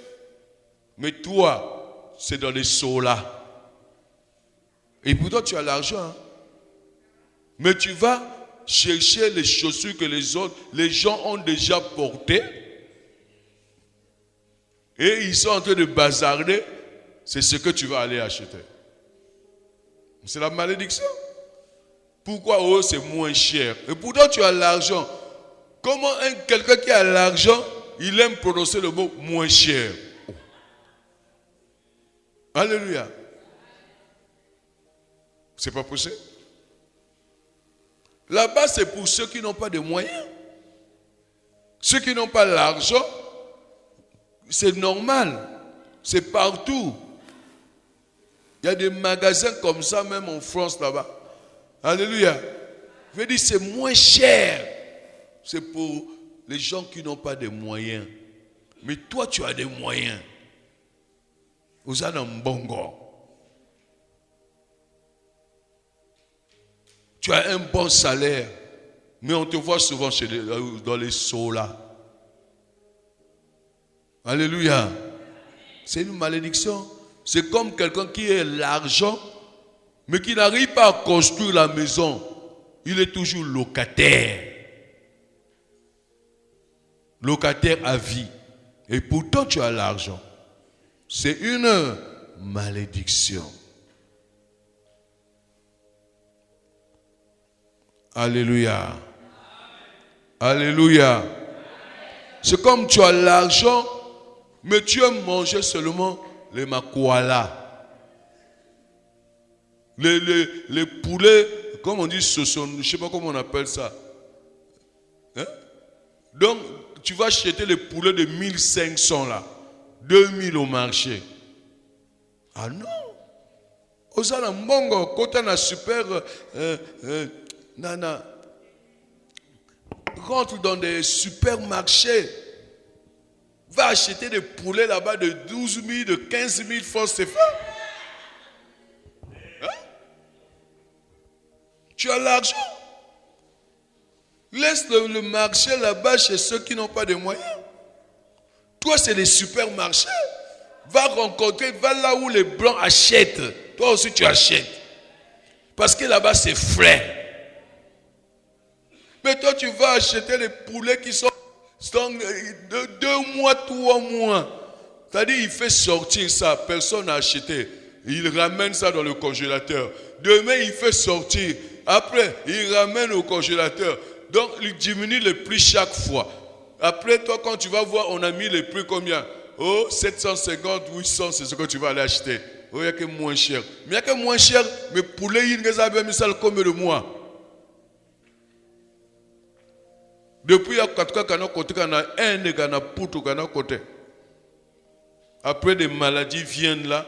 mais toi, c'est dans les seaux là. Et pourtant, tu as l'argent. Hein? Mais tu vas chercher les chaussures que les gens ont déjà portées, et ils sont en train de bazarder, c'est ce que tu vas aller acheter. C'est la malédiction. Pourquoi oh, c'est moins cher? Et pourtant tu as l'argent. Comment quelqu'un qui a l'argent, il aime prononcer le mot moins cher? Oh. Alléluia. C'est pas possible. Là-bas, c'est pour ceux qui n'ont pas de moyens. Ceux qui n'ont pas l'argent, c'est normal. C'est partout. Il y a des magasins comme ça, même en France, là-bas. Alléluia. Je veux dire, c'est moins cher. C'est pour les gens qui n'ont pas de moyens. Mais toi, tu as des moyens. Vous êtes un bongo. Tu as un bon salaire. Mais on te voit souvent dans les seaux là. Alléluia. C'est une malédiction. C'est comme quelqu'un qui a l'argent, mais qui n'arrive pas à construire la maison. Il est toujours locataire. Locataire à vie. Et pourtant tu as l'argent. C'est une malédiction. Alléluia. Alléluia. C'est comme tu as l'argent, mais tu aimes manger seulement les makwala. Les poulets, comme on dit, je ne sais pas comment on appelle ça. Hein? Donc, tu vas acheter les poulets de 1500 là, 2000 au marché. Ah non! Osana Mbongo, quand on a super. Nana. Rentre dans des supermarchés. Va acheter des poulets là-bas de 12 000, de 15 000 francs CFA. Hein? Tu as l'argent. Laisse le marché là-bas chez ceux qui n'ont pas de moyens. Toi, c'est les supermarchés. Va rencontrer, va là où les blancs achètent. Toi aussi, tu achètes. Parce que là-bas, c'est frais. Mais toi, tu vas acheter les poulets qui sont de 2 mois, 3 mois. C'est-à-dire, il fait sortir ça. Personne n'a acheté. Il ramène ça dans le congélateur. Demain, il fait sortir. Après, il ramène au congélateur. Donc, il diminue le prix chaque fois. Après, toi, quand tu vas voir, on a mis les prix combien? Oh, 750, 800, c'est ce que tu vas aller acheter. Oh, il n'y a que moins cher. Mais il n'y a que moins cher, mais poulet, il y a mis ça combien de mois? Depuis, il y a 4 cas, il y a un des gars, côté. Après, des maladies viennent là,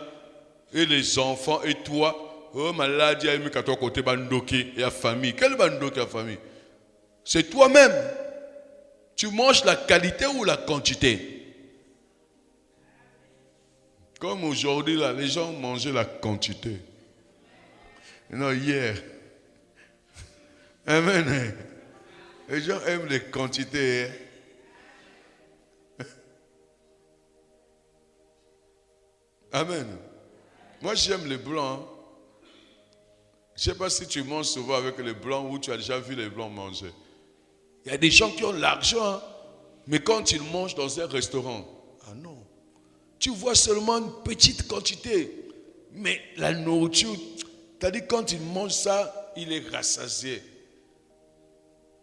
et les enfants, et toi, oh, maladie, il y a mis 4 côté, bandoki, et la famille. Quelle bandoki, la famille? C'est toi-même. Tu manges la qualité ou la quantité? Comme aujourd'hui, là, les gens mangeaient la quantité. Non, hier. Amen. Les gens aiment les quantités. Amen. Moi, j'aime les blancs. Je ne sais pas si tu manges souvent avec les blancs ou tu as déjà vu les blancs manger. Il y a des gens qui ont l'argent, mais quand ils mangent dans un restaurant, ah non. Tu vois seulement une petite quantité. Mais la nourriture, c'est-à-dire quand il mange ça, il est rassasié.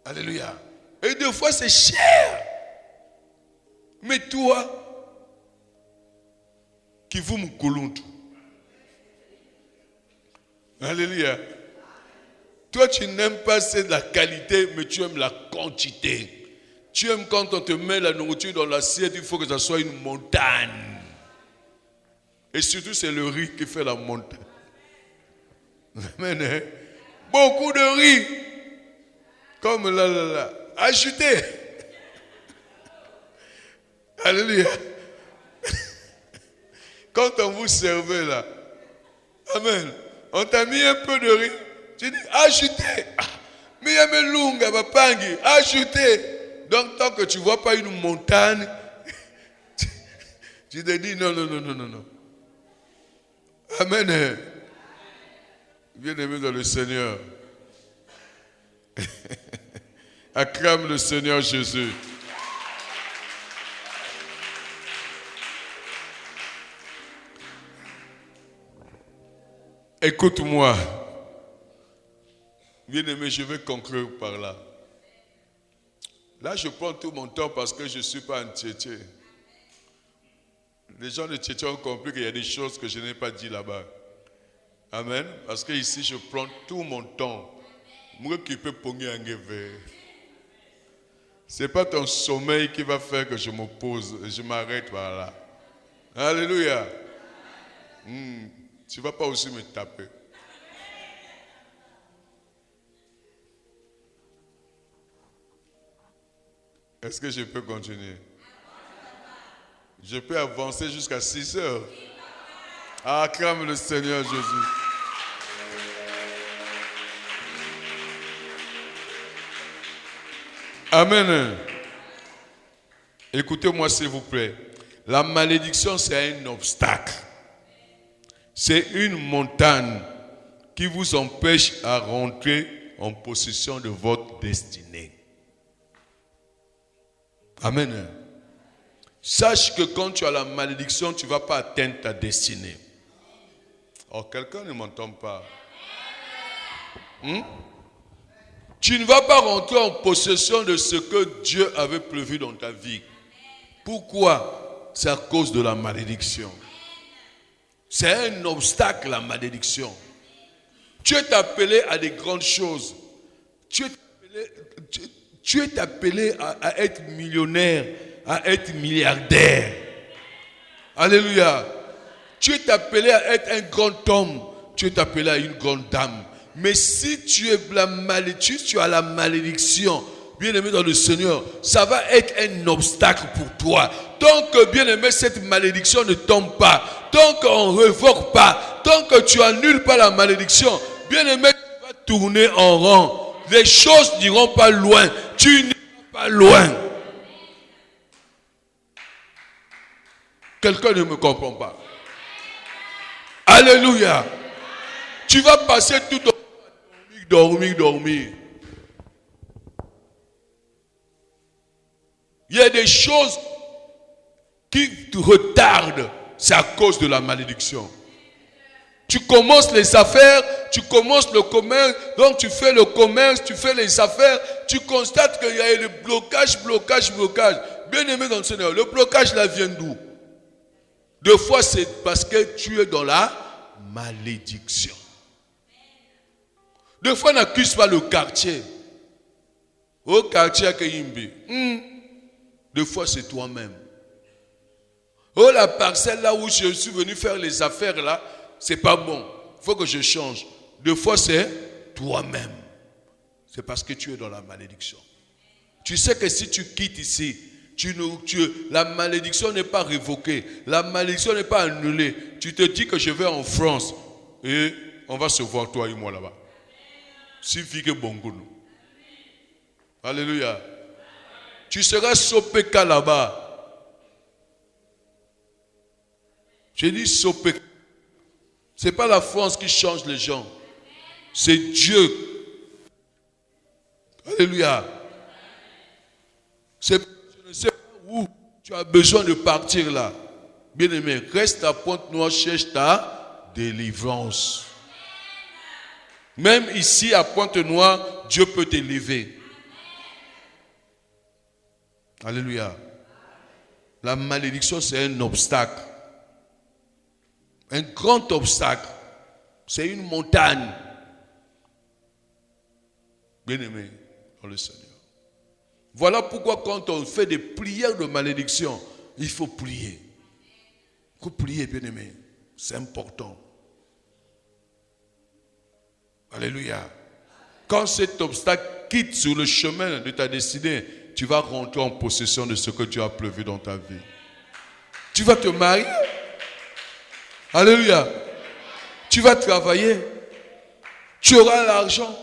Alléluia. Et des fois, c'est cher. Mais toi, qui vous me colonte. Alléluia. Toi, tu n'aimes pas c'est de la qualité, mais tu aimes la quantité. Tu aimes quand on te met la nourriture dans l'assiette, il faut que ça soit une montagne. Et surtout, c'est le riz qui fait la montagne. Amen. Beaucoup de riz. Comme là. Ajoutez. Alléluia. Quand on vous servait là, amen, on t'a mis un peu de riz. Tu dis, ajoutez. Mais il y a mes lunga, papangi, ajoutez. Donc, tant que tu ne vois pas une montagne, tu te dis, non. Amen. Bien-aimé dans le Seigneur. Acclame le Seigneur Jésus. Écoute-moi. Bien-aimé, je vais conclure par là. Là, je prends tout mon temps parce que je ne suis pas un Tchétché. Les gens de Tchétché ont compris qu'il y a des choses que je n'ai pas dit là-bas. Amen. Parce que ici, je prends tout mon temps. Moi qui peux pogner un guévé. Ce n'est pas ton sommeil qui va faire que je me pose et je m'arrête par là. Alléluia. Tu ne vas pas aussi me taper. Est-ce que je peux continuer? Je peux avancer jusqu'à 6 heures. Acclame le Seigneur Jésus. Amen. Écoutez-moi s'il vous plaît. La malédiction, c'est un obstacle. C'est une montagne qui vous empêche à rentrer en possession de votre destinée. Amen. Sache que quand tu as la malédiction, tu ne vas pas atteindre ta destinée. Oh, quelqu'un ne m'entend pas. Tu ne vas pas rentrer en possession de ce que Dieu avait prévu dans ta vie. Pourquoi? C'est à cause de la malédiction. C'est un obstacle, la malédiction. Tu es appelé à des grandes choses. Tu es appelé à être millionnaire, à être milliardaire. Alléluia. Tu es appelé à être un grand homme. Tu es appelé à une grande dame. Mais si tu es tu as la malédiction, bien-aimé dans le Seigneur, ça va être un obstacle pour toi. Tant que, bien-aimé, cette malédiction ne tombe pas, tant qu'on ne révoque pas, tant que tu annules pas la malédiction, bien-aimé, tu vas tourner en rond. Les choses n'iront pas loin. Tu n'iras pas loin. Quelqu'un ne me comprend pas. Alléluia. Tu vas passer tout ton temps à dormir. Il y a des choses qui te retardent. C'est à cause de la malédiction. Tu commences les affaires, tu commences le commerce, donc tu fais le commerce, tu fais les affaires, tu constates qu'il y a le blocage. Bien aimé dans le Seigneur, le blocage là vient d'où? Deux fois c'est parce que tu es dans la malédiction. Deux fois n'accuse pas le quartier. Au quartier que Yimbi. Deux fois c'est toi-même. Oh la parcelle là où je suis venu faire les affaires là, c'est pas bon. Il faut que je change. Deux fois c'est toi-même. C'est parce que tu es dans la malédiction. Tu sais que si tu quittes ici, la malédiction n'est pas révoquée. La malédiction n'est pas annulée. Tu te dis que je vais en France et on va se voir toi et moi là-bas. Suffit que bon goût. Alléluia. Tu seras sopeka là-bas. J'ai dit sopeka. Ce n'est pas la France qui change les gens. C'est Dieu. Alléluia. Je ne sais pas où tu as besoin de partir là. Bien-aimé, reste à Pointe-Noire, cherche ta délivrance. Même ici à Pointe-Noire, Dieu peut t'élever. Alléluia. La malédiction, c'est un obstacle. Un grand obstacle. C'est une montagne. Bien-aimé dans le Seigneur. Voilà pourquoi quand on fait des prières de malédiction, il faut prier. Il faut prier, bien-aimé. C'est important. Alléluia. Quand cet obstacle quitte sur le chemin de ta destinée, tu vas rentrer en possession de ce que tu as prévu dans ta vie. Tu vas te marier. Alléluia. Tu vas travailler. Tu auras l'argent.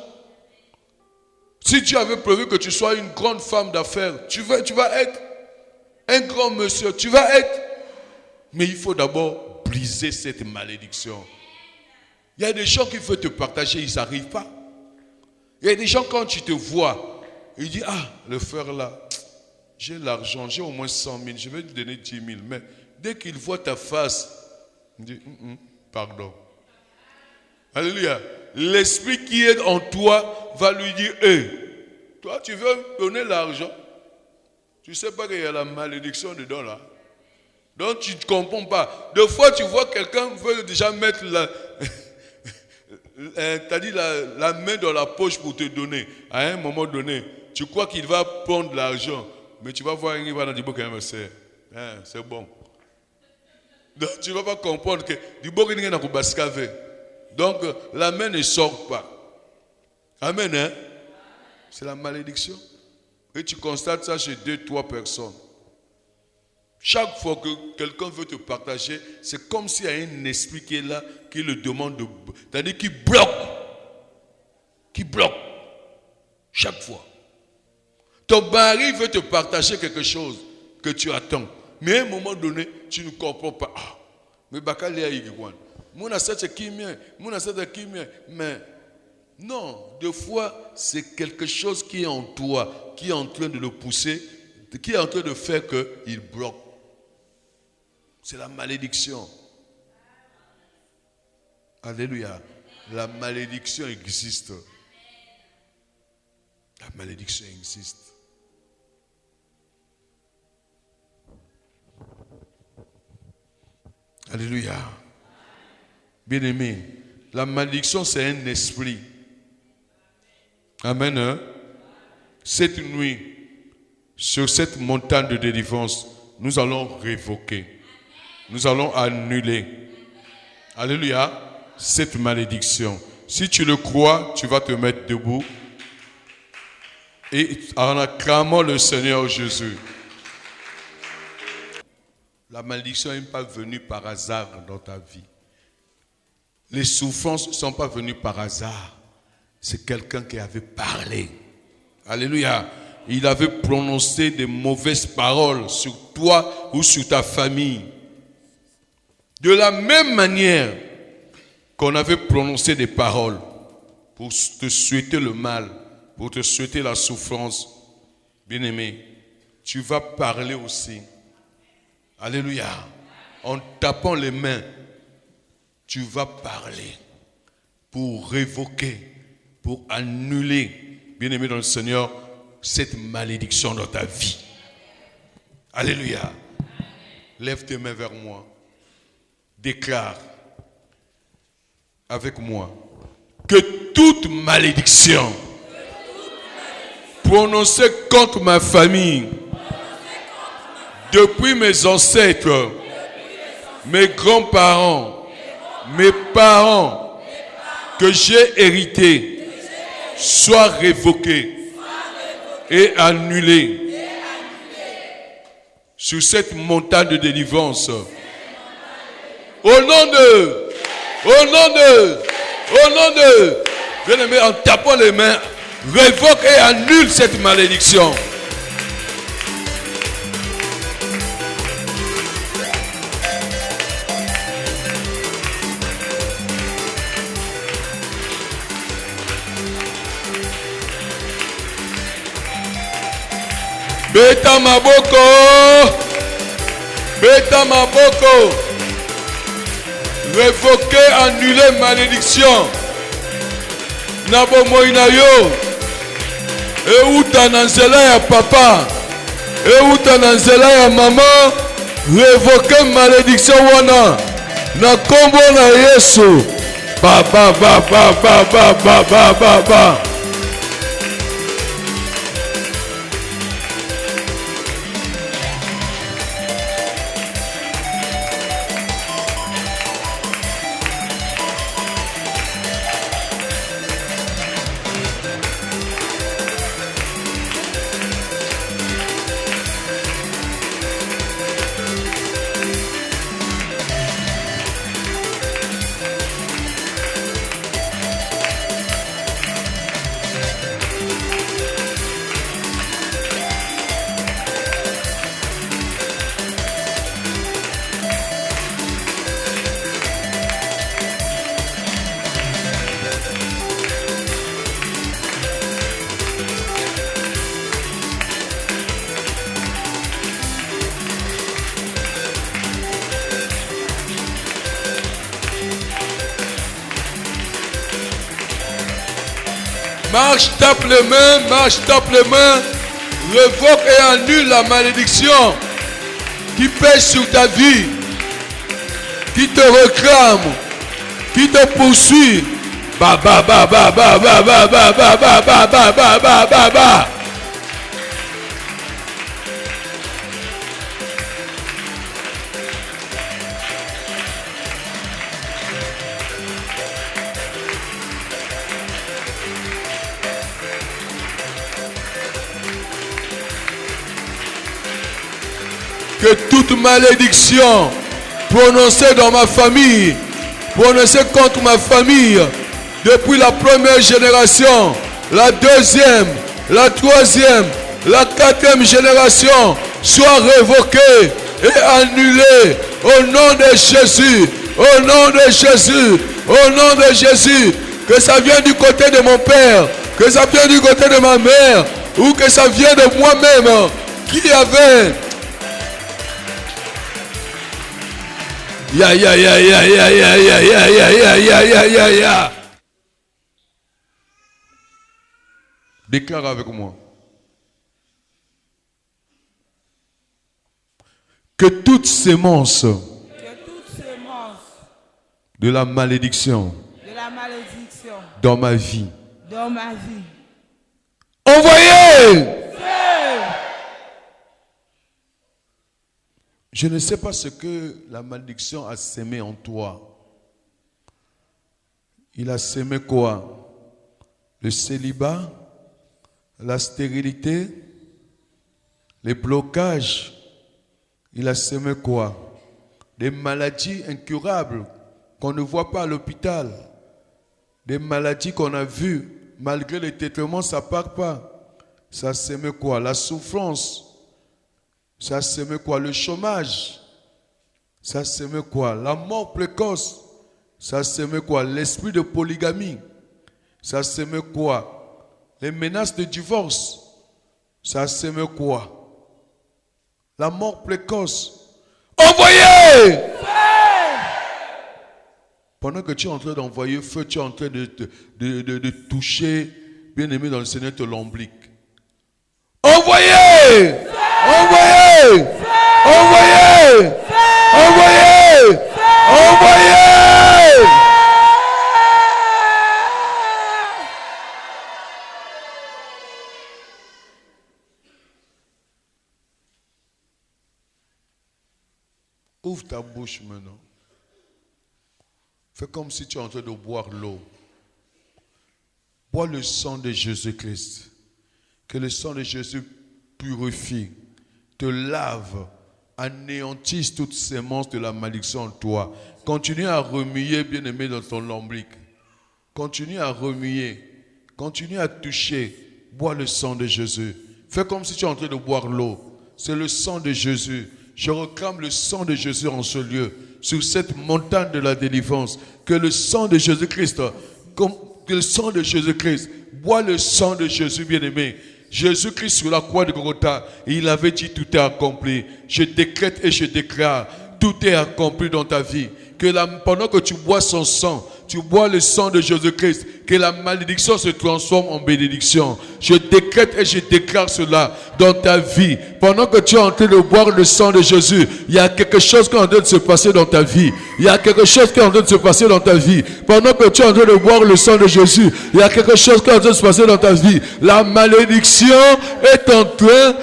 Si tu avais prévu que tu sois une grande femme d'affaires, tu vas être un grand monsieur. Tu vas être. Mais il faut d'abord briser cette malédiction. Il y a des gens qui veulent te partager, ils n'arrivent pas. Il y a des gens, quand tu te vois, ils disent, le frère là, j'ai l'argent, j'ai au moins 100 000, je vais te donner 10 000. Mais dès qu'il voit ta face, il dit, pardon. Alléluia. L'esprit qui est en toi va lui dire, toi tu veux donner l'argent. Tu ne sais pas qu'il y a la malédiction dedans là. Donc tu ne comprends pas. Des fois tu vois quelqu'un veut déjà mettre la main dans la poche pour te donner. À un moment donné, tu crois qu'il va prendre l'argent. Mais tu vas voir qu'il va dire quand même c'est bon. Donc tu ne vas pas comprendre que donc la main ne sort pas. Amen. Hein? C'est la malédiction. Et tu constates ça chez 2-3 personnes. Chaque fois que quelqu'un veut te partager, c'est comme s'il y a un esprit qui est là, qui le demande de... C'est-à-dire qui bloque. Qui bloque. Chaque fois. Ton mari veut te partager quelque chose que tu attends. Mais à un moment donné, tu ne comprends pas. Mais Bakali a Igwan. Mais non, des fois, c'est quelque chose qui est en toi, qui est en train de le pousser, qui est en train de faire qu'il bloque. C'est la malédiction. Alléluia. La malédiction existe. La malédiction existe. Alléluia. Bien-aimé, La malédiction, c'est un esprit. Amen. Hein? Cette nuit, sur cette montagne de délivrance, nous allons révoquer. Nous allons annuler. Alléluia. Cette malédiction. Si tu le crois, tu vas te mettre debout. Et en acclamant le Seigneur Jésus. La malédiction n'est pas venue par hasard dans ta vie. Les souffrances ne sont pas venues par hasard. C'est quelqu'un qui avait parlé. Alléluia. Il avait prononcé des mauvaises paroles sur toi ou sur ta famille. De la même manière qu'on avait prononcé des paroles pour te souhaiter le mal, pour te souhaiter la souffrance. Bien-aimé, tu vas parler aussi. Alléluia. En tapant les mains, tu vas parler pour révoquer, pour annuler, bien-aimé dans le Seigneur, cette malédiction dans ta vie. Alléluia. Lève tes mains vers moi. Déclare avec moi que toute malédiction prononcée contre ma famille, depuis mes ancêtres, mes grands-parents, mes parents, que j'ai hérité, soit révoquée et annulée sur cette montagne de délivrance. Au nom de, bien-aimé, en tapant les mains, révoque et annule cette malédiction. Beta maboko, révoquer, annuler malédiction. Nabo moinayo, et uta nanzela ya papa, et uta nanzela ya maman, révoquer malédiction wana. Na kombo na Yesu, ba. Marche, tape les mains, révoque et annule la malédiction qui pèse sur ta vie, qui te réclame, qui te poursuit. Ba. Que toute malédiction prononcée dans ma famille, prononcée contre ma famille, depuis la première génération, la deuxième, la troisième, la quatrième génération, soit révoquée et annulée au nom de Jésus, au nom de Jésus, au nom de Jésus. Que ça vienne du côté de mon père, que ça vienne du côté de ma mère, ou que ça vienne de moi-même, qui avait... Ya. Déclare avec moi. Que toute sémence de la malédiction la malédiction dans ma vie. dans ma vie. Envoyez! Feu! Je ne sais pas ce que la malédiction a sémé en toi. Il a sémé quoi? Le célibat, la stérilité, les blocages. Il a semé quoi? Des maladies incurables qu'on ne voit pas à l'hôpital. Des maladies qu'on a vues, malgré les traitements, ça ne part pas. Ça a semé quoi? La souffrance. Ça a semé quoi? Le chômage. Ça a semé quoi? La mort précoce. Ça a semé quoi? L'esprit de polygamie. Ça a semé quoi? Les menaces de divorce. Ça a semé quoi? La mort précoce. Envoyez! Pendant que tu es en train d'envoyer feu, tu es en train de toucher, bien-aimé dans le Seigneur, ton lombric. Envoyez! Envoyez! Envoyez! Envoyez! Envoyez! Ouvre ta bouche maintenant. Fais comme si tu es en train de boire l'eau. Bois le sang de Jésus-Christ. Que le sang de Jésus purifie, te lave, anéantisse toute sémence de la malédiction en toi. Continue à remuer, bien-aimé, dans ton lombric. Continue à remuer. Continue à toucher. Bois le sang de Jésus. Fais comme si tu es en train de boire l'eau. C'est le sang de Jésus. Je réclame le sang de Jésus en ce lieu, sur cette montagne de la délivrance. Que le sang de Jésus-Christ, que le sang de Jésus-Christ, bois le sang de Jésus, bien-aimé. Jésus-Christ sur la croix de Golgotha, il avait dit tout est accompli. Je décrète et je déclare, tout est accompli dans ta vie. Que pendant que tu bois son sang, tu bois le sang de Jésus-Christ, que la malédiction se transforme en bénédiction. Je décrète et je déclare cela dans ta vie. Pendant que tu es en train de boire le sang de Jésus, il y a quelque chose qui est en train de se passer dans ta vie. Il y a quelque chose qui est en train de se passer dans ta vie. Pendant que tu es en train de boire le sang de Jésus, il y a quelque chose qui est en train de se passer dans ta vie. La malédiction est en train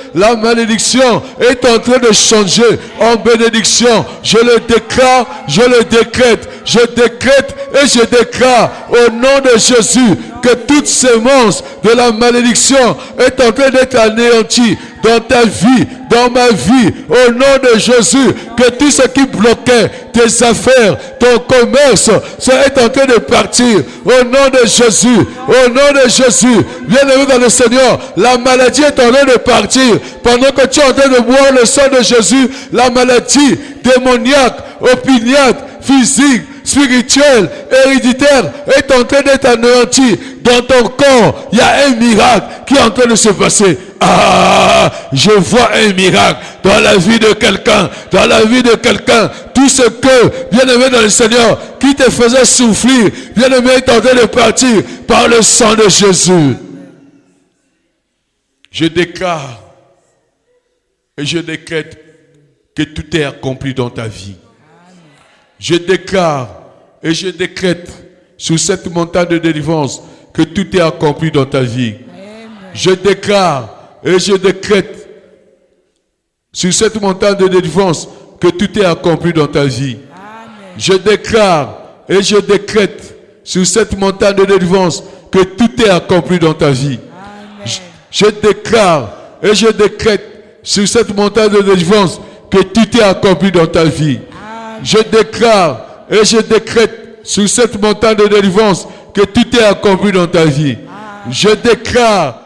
de changer en bénédiction. Je le déclare, je le décrète. Je décrète et je déclare au nom de Jésus que toute sémence de la malédiction est en train d'être anéantie dans ta vie, dans ma vie, au nom de Jésus. Que tout ce qui bloquait tes affaires, ton commerce, ça est en train de partir au nom de Jésus, au nom de Jésus. Bien-aimé dans le Seigneur, la maladie est en train de partir. Pendant que tu es en train de boire le sang de Jésus, la maladie démoniaque, opiniâtre, physique, spirituel, héréditaire est en train d'être anéanti. Dans ton corps, il y a un miracle qui est en train de se passer. Ah, je vois un miracle dans la vie de quelqu'un, dans la vie de quelqu'un. Tout ce que, bien-aimé dans le Seigneur, qui te faisait souffrir, bien-aimé est en train de partir par le sang de Jésus. Je déclare et je décrète que tout est accompli dans ta vie. Je déclare et je décrète sur cette montagne de délivrance que tout est accompli dans ta vie. Amen. Je déclare et je décrète sur cette montagne de délivrance que tout est accompli dans ta vie. Amen. Je déclare et je décrète sur cette montagne de délivrance que tout est accompli dans ta vie. Je déclare et je décrète sur cette montagne de délivrance que tout est accompli dans ta vie. Amen. Je déclare et je décrète sur cette montagne de délivrance que tout est accompli dans ta vie. Amen. Je déclare